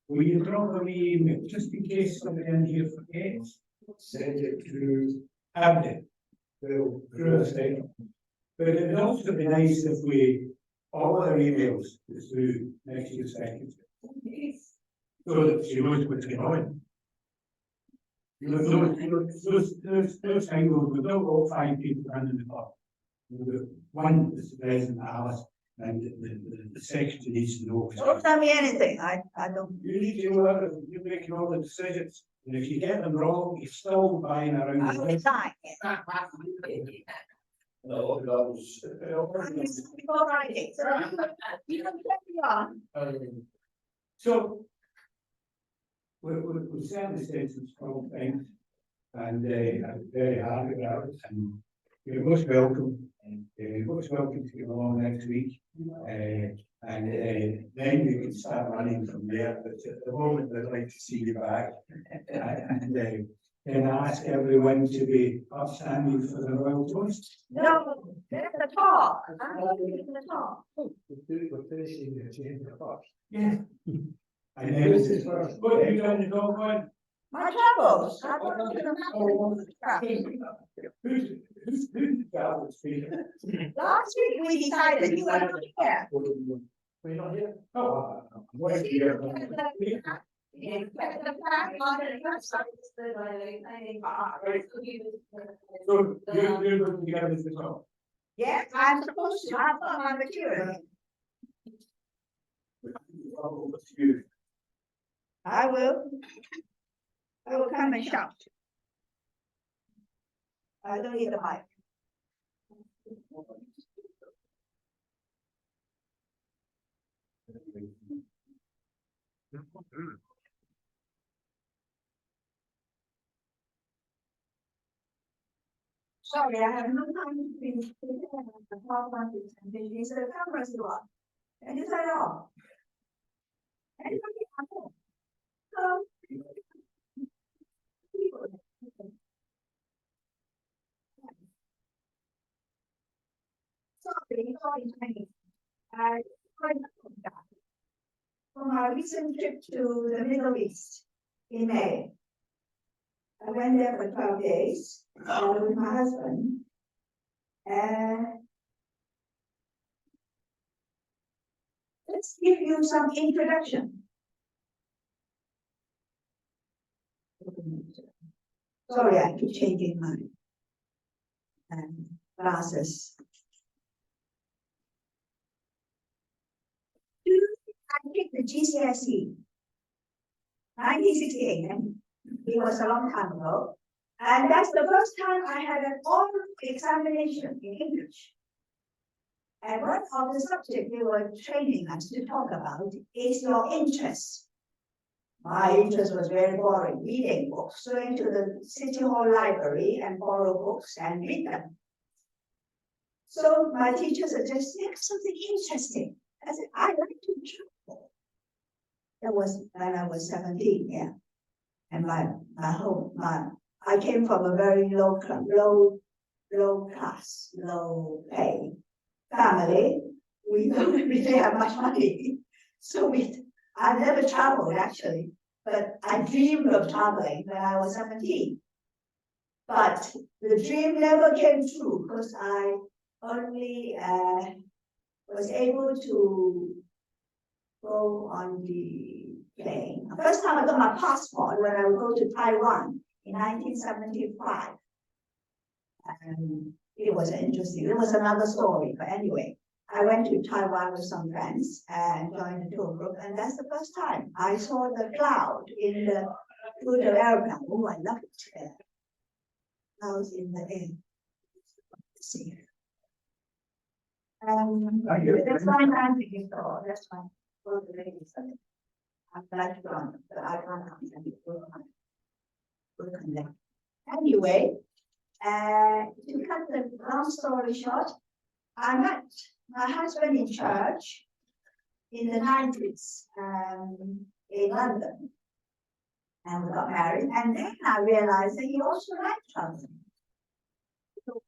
A: Will you drop a wee email, just in case somebody in here forgets? Send it to Aberdeen. Well, through the state. But it would also be nice if we, all our emails through next year's second. So that she knows what's going on. Those angles, we've not all 5 people running the club. One is the president, Alice, and the secretary needs to know.
C: Don't tell me anything, I don't.
A: You need to know, you're making all the decisions, and if you get them wrong, you're still buying around.
C: I'll resign.
F: No, that was.
C: Before Friday, so you can get me on.
A: So, we certainly said some strong things, and I'm very happy about it, and you're most welcome. You're most welcome to come along next week, and then we can start running from there. But at the moment, I'd like to see you back, and ask everyone to be upstanding for the royal toast.
C: No, there's the talk. I'm leaving the talk.
F: We're finishing the agenda first.
A: Yeah. And then this is first. What have you done the dog one?
C: My travels. I don't know the
A: Who's the Gavin speaker?
C: Last week we decided you were not here.
A: We're not here. Oh, I'm waiting here. So you're looking together as well.
C: Yes, I'm supposed to. I've got my material. I will. I will come and shout. I don't need the mic. Sorry, I have no time to finish. The PowerPoint presentation, so the cameras go on. And you turn it off. Anybody at home? Hello? Sorry, I from our recent trip to the Middle East in May. I went there for 12 days with my husband. And let's give you some introduction. Sorry, I keep changing my glasses. I picked the GCSE, 1968, and it was a long time ago. And that's the first time I had an oral examination in English. And one of the subjects they were training us to talk about is your interest. My interest was very boring, reading books, going to the City Hall Library and borrow books and read them. So my teacher suggested, make something interesting. I said, I like to travel. That was when I was 17, yeah. And I came from a very low class, low pay family. We don't really have much money. So I never traveled actually, but I dreamed of traveling when I was 17. But the dream never came true because I only was able to go on the plane. The first time I got my passport when I would go to Taiwan in 1975. And it was interesting. It was another story, but anyway, I went to Taiwan with some friends and joined the tour group, and that's the first time I saw the cloud in the through the airplane. Oh, I love it. Clouds in the air. See. That's why I'm thinking so. That's why all the ladies are. I'm glad to run, but I can't understand it. We'll connect. Anyway, to cut the long story short, I met my husband in church in the 90s in London. And we got married, and then I realized that he also liked traveling. So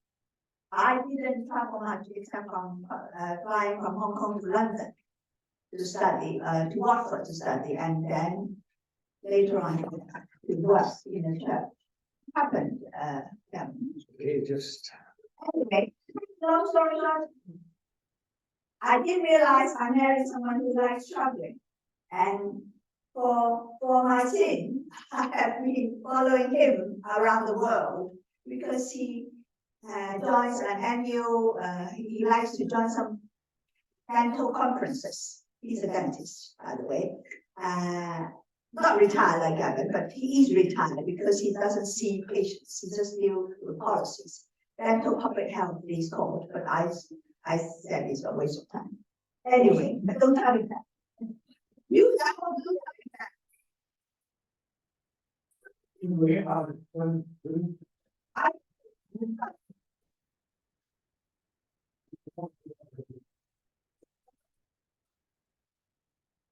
C: I didn't travel much except from flying from Hong Kong to London to study, to Watford to study, and then later on to work in the church. Happened, yeah.
D: Okay, just.
C: Anyway, long story short, I didn't realize I married someone who likes traveling. And for my sin, I have been following him around the world because he joins an annual, he likes to join some dental conferences. He's a dentist, by the way. Not retired like Gavin, but he is retired because he doesn't see patients. He just deals with policies. Dental public health is called, but I said it's a waste of time. Anyway, but don't tell me that. You don't do that.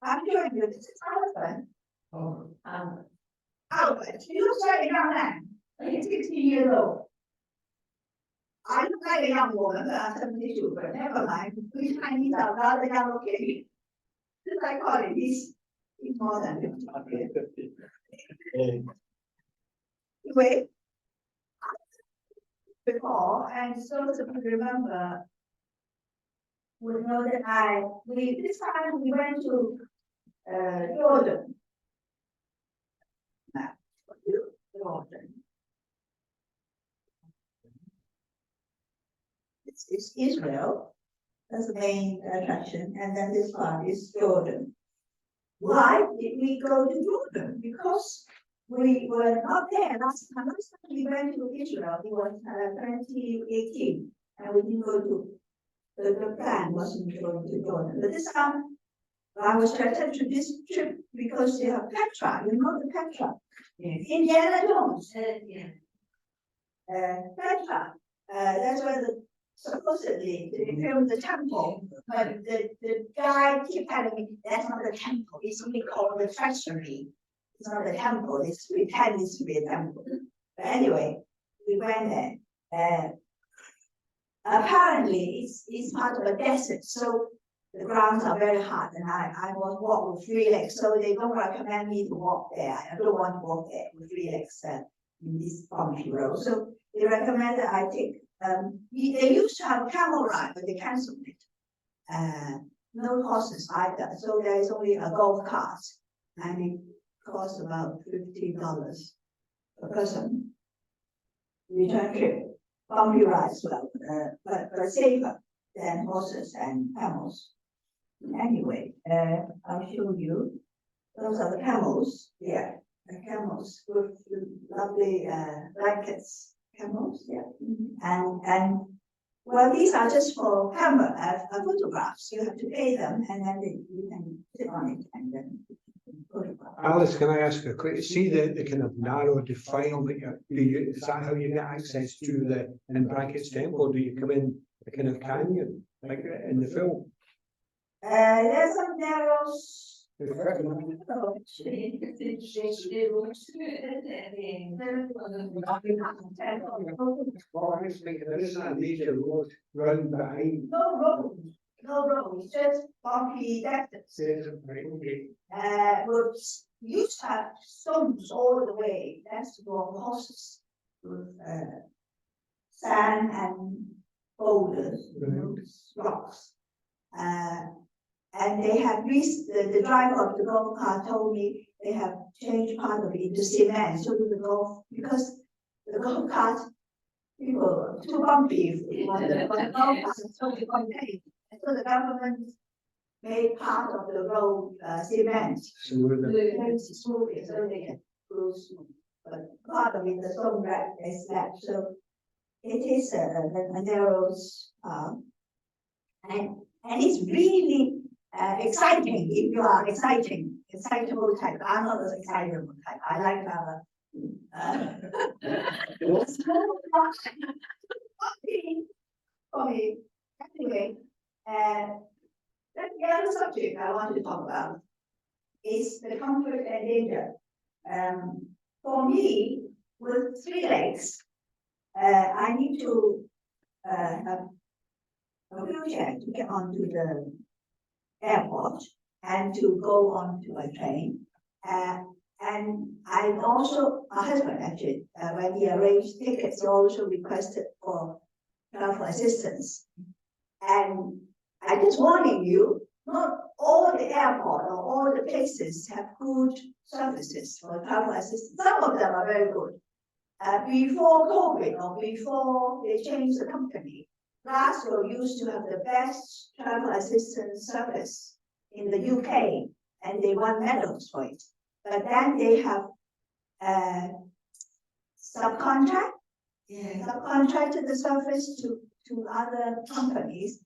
C: I'm showing you, this is my husband. Albert, he looks like a young man, he's 60 years old. I look like a young woman, but I'm 72, but never mind. We Chinese are rather young looking. Just like Colin, he's more than 50. Anyway, before, and so to remember, would know that this time we went to Jordan. Jordan. It's Israel, that's the main attraction, and then this part is Jordan. Why did we go to Jordan? Because we were not there last time. Last time we went to Israel, it was 2018, and we didn't go to, the plan wasn't going to Jordan. But this time, I was attracted to this trip because they have Petra, you know the Petra. Indiana Jones. Petra, that's where supposedly they filmed the temple, but the guy kept telling me that's not the temple, it's only called the treasury. It's not the temple, it's pretends to be a temple. But anyway, we went there. Apparently it's part of a desert, so the grounds are very hard, and I was walk with 3 legs, so they don't recommend me to walk there. I don't want to walk there with 3 legs in this bumpy road. So they recommend that I take. They used to have a camel ride, but they cancelled it. No horses either, so there is only a golf cart, and it costs about $50 per person. Return trip, bumpy ride as well, but safer than horses and camels. Anyway, I'll show you. Those are the camels. Yeah, the camels with lovely blankets. Camels, yeah. And well, these are just for camera photographs. You have to pay them, and then you can sit on it and then photograph.
D: Alice, can I ask a quick? See the kind of narrow defile that is that how you get access to the in brackets temple? Or do you come in a kind of canyon like in the film?
C: There's some narrows.
D: There isn't a major road round behind.
C: No road. no roads, just bumpy depths. Would used to have stones all the way, that's to go on horses with sand and boulders, rocks. And they have the driver of the golf cart told me they have changed part of it into cement, so the golf, because the golf cart, people too bumpy, if you want the golf cart is totally contained. And so the government made part of the road cement. So they can go smooth. But part of it, the stone rack is left. So it is a narrow and it's really exciting if you are excitable type. I'm not an excitable type. I like to have for me. Anyway, the other subject I want to talk about is the comfort and danger. For me, with 3 legs, I need to have a wheelchair to get onto the airport and to go onto a train. And I also, my husband actually, when he arranged tickets, he also requested for travel assistance. And I just warning you, not all the airport or all the places have good services for travel assistance. Some of them are very good. Before COVID or before they changed the company, Glasgow used to have the best travel assistance service in the UK, and they won medals for it. But then they have subcontracted the service to other companies,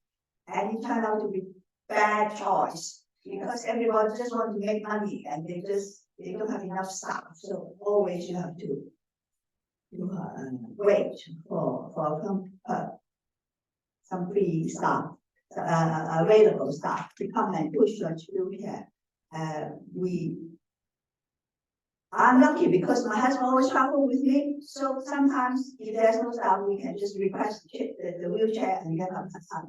C: and it turned out to be bad choice because everyone just wants to make money and they don't have enough staff. So always you have to wait for some free staff, available staff to come and push your wheelchair. I'm lucky because my husband always travels with me. So sometimes if there's no staff, we can just request the wheelchair and get my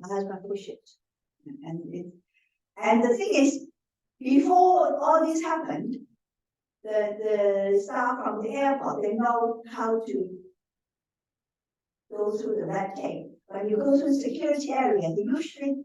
C: husband push it. And the thing is, before all this happened, the staff from the airport, they know how to go through the red tape. When you go through the security area, they usually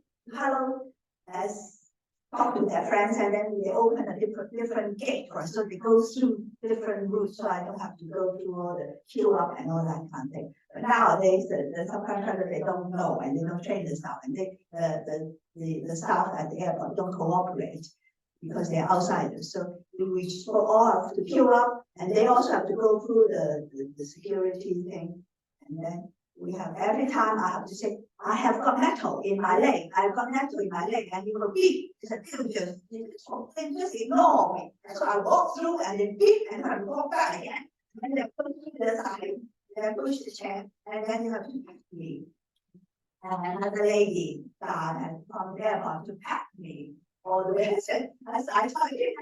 C: talk to their friends, and then they open a different gate for us. So they go through different routes, so I don't have to go through all the queue up and all that kind of thing. But nowadays, the subcontractors, they don't know, and they don't train the staff, and the staff at the airport don't cooperate because they're outsiders. So we all have to queue up, and they also have to go through the security thing, and then we have every time I have to say, I have got metal in my leg. I've got metal in my leg, and you will beep. It's a just ignore me. And so I walk through and then beep, and I walk back again. And then push the side, then push the chair, and then you have to pack me. And another lady from the airport to pack me all the way. As I told you,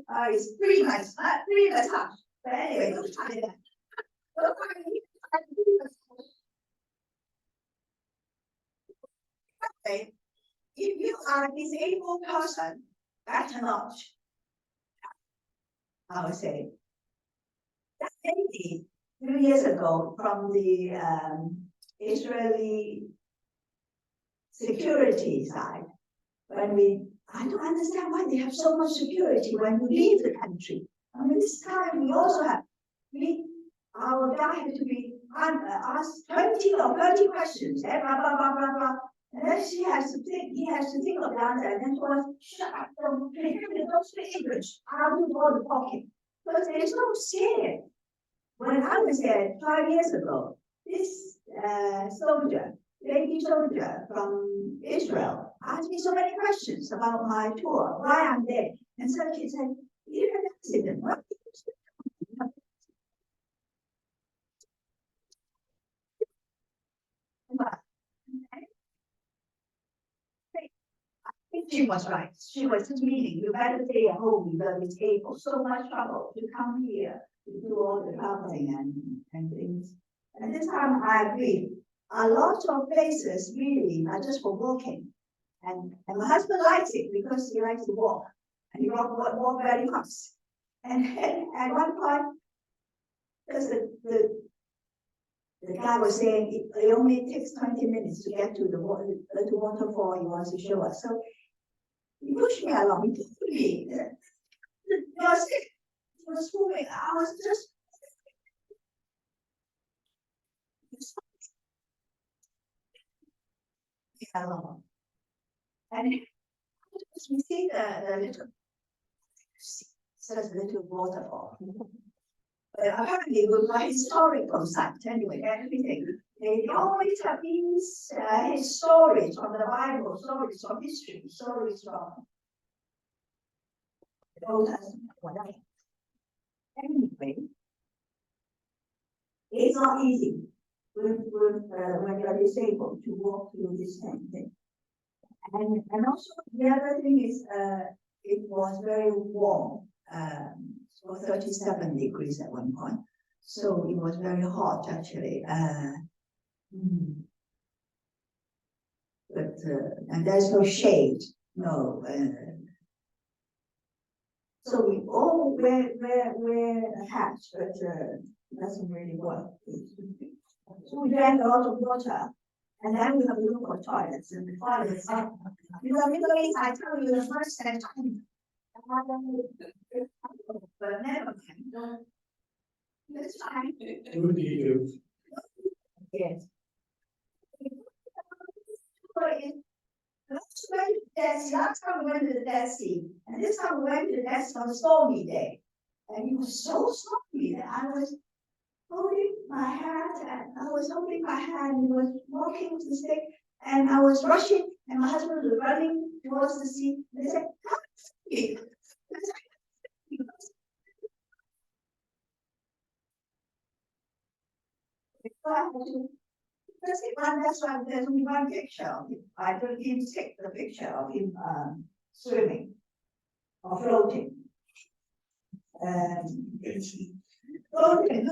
C: it's pretty much hard. But anyway, don't try that. Don't try that. If you are a disabled person, better not. I would say. That lady 2 years ago from the Israeli security side, I don't understand why they have so much security when you leave the country. I mean, this time we also have, our guy had to be asked 20 or 30 questions, blah, blah, blah, blah, blah. And then he has to think of the answer, and then told us, shut up, don't speak English, I'll do all the talking. Because there is no scared. When I was there 5 years ago, this lady soldier from Israel, asked me so many questions about my tour, why I'm there. And so she said, you're an accident, what did you say? She was right. She was just meaning you better stay at home because it's able so much trouble to come here to do all the traveling and things. And this time I agree. A lot of places really are just for walking. And my husband likes it because he likes to walk, and he walk very fast. And at one point, because the guy was saying it only takes 20 minutes to get to the waterfall he wants to show us. So he pushed me along. He told me that he was moving. I was just along. And we see the little, such a little waterfall. But apparently, with my historical site, anyway, everything, they always have these his stories from the Bible, stories from history, stories from the Old Testament, whatever. Anyway, it's not easy when you're disabled to walk through this thing. And also the other thing is it was very warm, for 37 degrees at one point. So it was very hot actually. But and there's no shade, no. So we all wear hats, but it doesn't really work. So we drank a lot of water. And then we have a look for toilets, and the toilets are, Middle East, I tell you, the first time, but never mind. That's fine. Yes. Last time we went to the Dead Sea, and this time we went to the Dead Sea on a stormy day. And it was so stormy that I was holding my hand, and I was holding my hand, and was walking with the stick, and I was rushing, and my husband was running towards the sea. They said, "Come see." That's why there's only one picture of him. I don't even take the picture of him swimming or floating. Okay, no,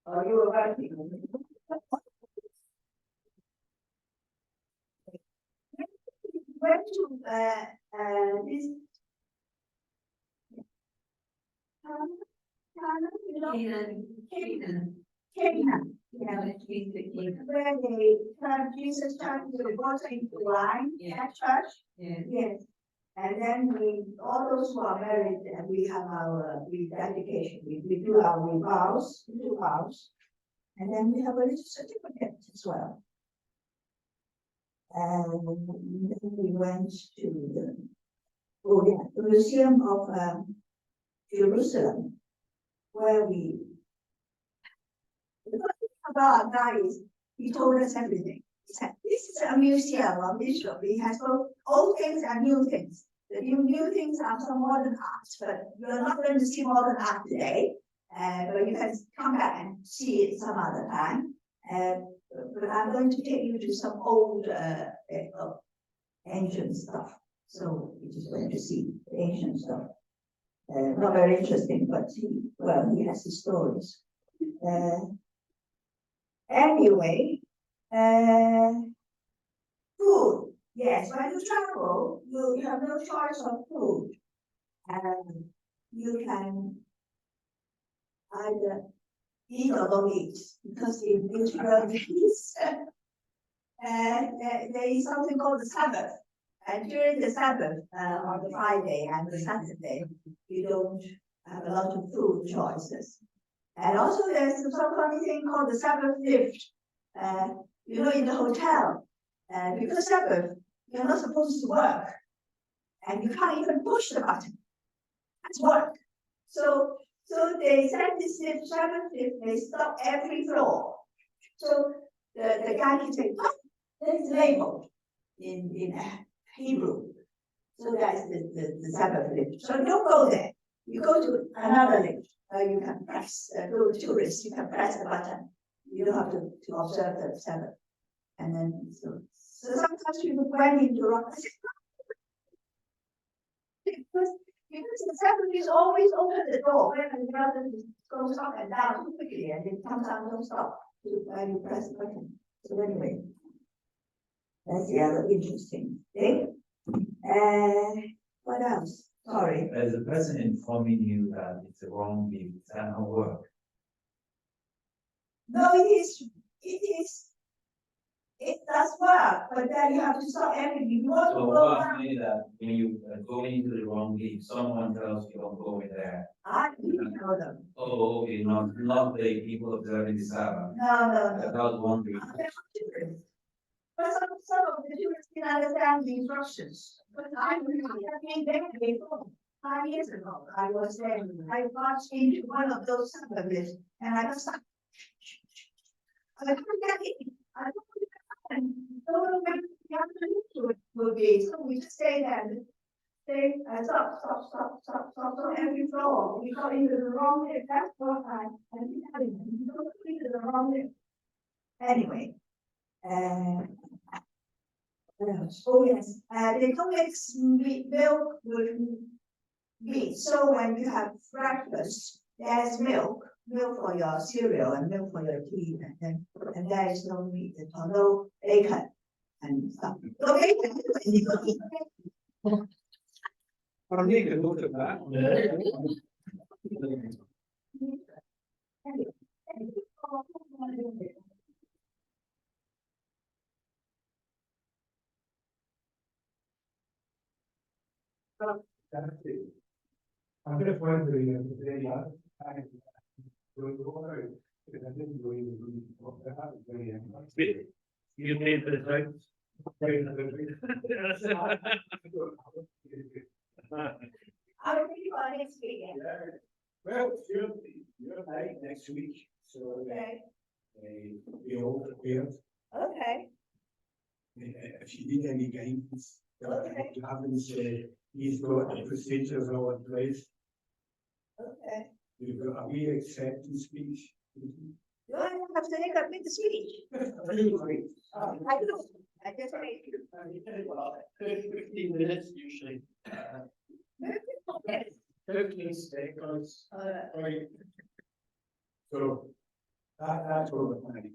C: oh, you were writing. Went to this Canaan, yeah, where they turn Jesus turned the water into wine, that church. Yes. And then all those who are married, and we have our rededication, we do our vows, and then we have a little certificate as well. And then we went to the Museum of Jerusalem, where the first thing about our guy is he told us everything. He said, "This is a museum of Israel. It has both old things and new things. The new things are some modern art, but you're not going to see modern art today. But you can come back and see it some other time. But I'm going to take you to some old ancient stuff. So you just went to see the ancient stuff. Not very interesting, but he has his stories. Anyway, food. Yes, when you travel, you have no choice of food. You can either eat or don't eat, because in Israel there is something called the Sabbath. And during the Sabbath, on the Friday and the Saturday, you don't have a lot of food choices. And also there's some funny thing called the Sabbath lift. In the hotel, because Sabbath, you're not supposed to work. And you can't even push the button. That's work. So they set this lift, Sabbath lift, they stop every floor. So the guy can say, "Oh, it's labeled in Hebrew." So that's the Sabbath lift. So don't go there. You go to another lift where you can press, go to tourists, you can press the button. You don't have to observe the Sabbath. And then, so sometimes people went into rock. I said, Because the secretaries always open the door when the other goes up and down too quickly and it comes out don't stop. You press the button. So anyway. That's the other interesting thing. What else? Sorry.
H: As the person informing you that it's the wrong view, it's not work.
C: No, it does work, but then you have to stop everything. You want to
H: So
C: go
H: what
C: down.
H: mean that when you are going into the wrong view, someone tells you don't go in there.
C: I didn't know them.
H: Oh, okay, not the people observing the Sabbath.
C: No.
H: That was one thing.
C: But some of the tourists can understand the instructions. But I came back before, 5 years ago, I was there, I marched into one of those suburbs and I was stuck. I couldn't get in. I don't know where the other would be, so we just stay there. Stay, stop, every floor. We got into the wrong lift, that's what I didn't have it. We got into the wrong lift. Anyway. Oh yes, they don't mix milk with meat. So when you have breakfast, there's milk for your cereal and milk for your tea, and there is no meat at all, no bacon and stuff. No bacon.
D: I'll make a note of that.
A: That's it. I'm just wondering if they are.
G: You paid for the rights.
C: I'll be on next week.
A: Well, you're right next week, so
C: Okay,
A: be all prepared.
C: okay,
A: If you need any guidance,
C: Okay.
A: you haven't said he's got the procedures all in place.
C: okay.
A: You've got a wee acceptance speech.
C: You don't have to make up with the speech. I do. I just make you.
B: 15 minutes usually. 15 seconds.
A: So that's what we're planning.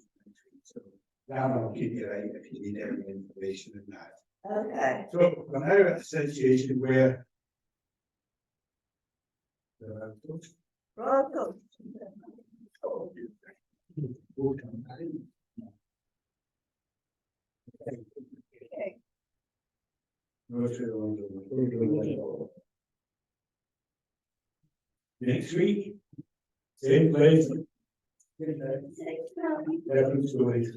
A: So that will keep you right if you need any information in that.
C: Okay.
A: So we're now at a situation where
C: Roll call.
A: vote on that.
C: Okay.
A: Next week, same place.
C: Thank you.
A: Different stories.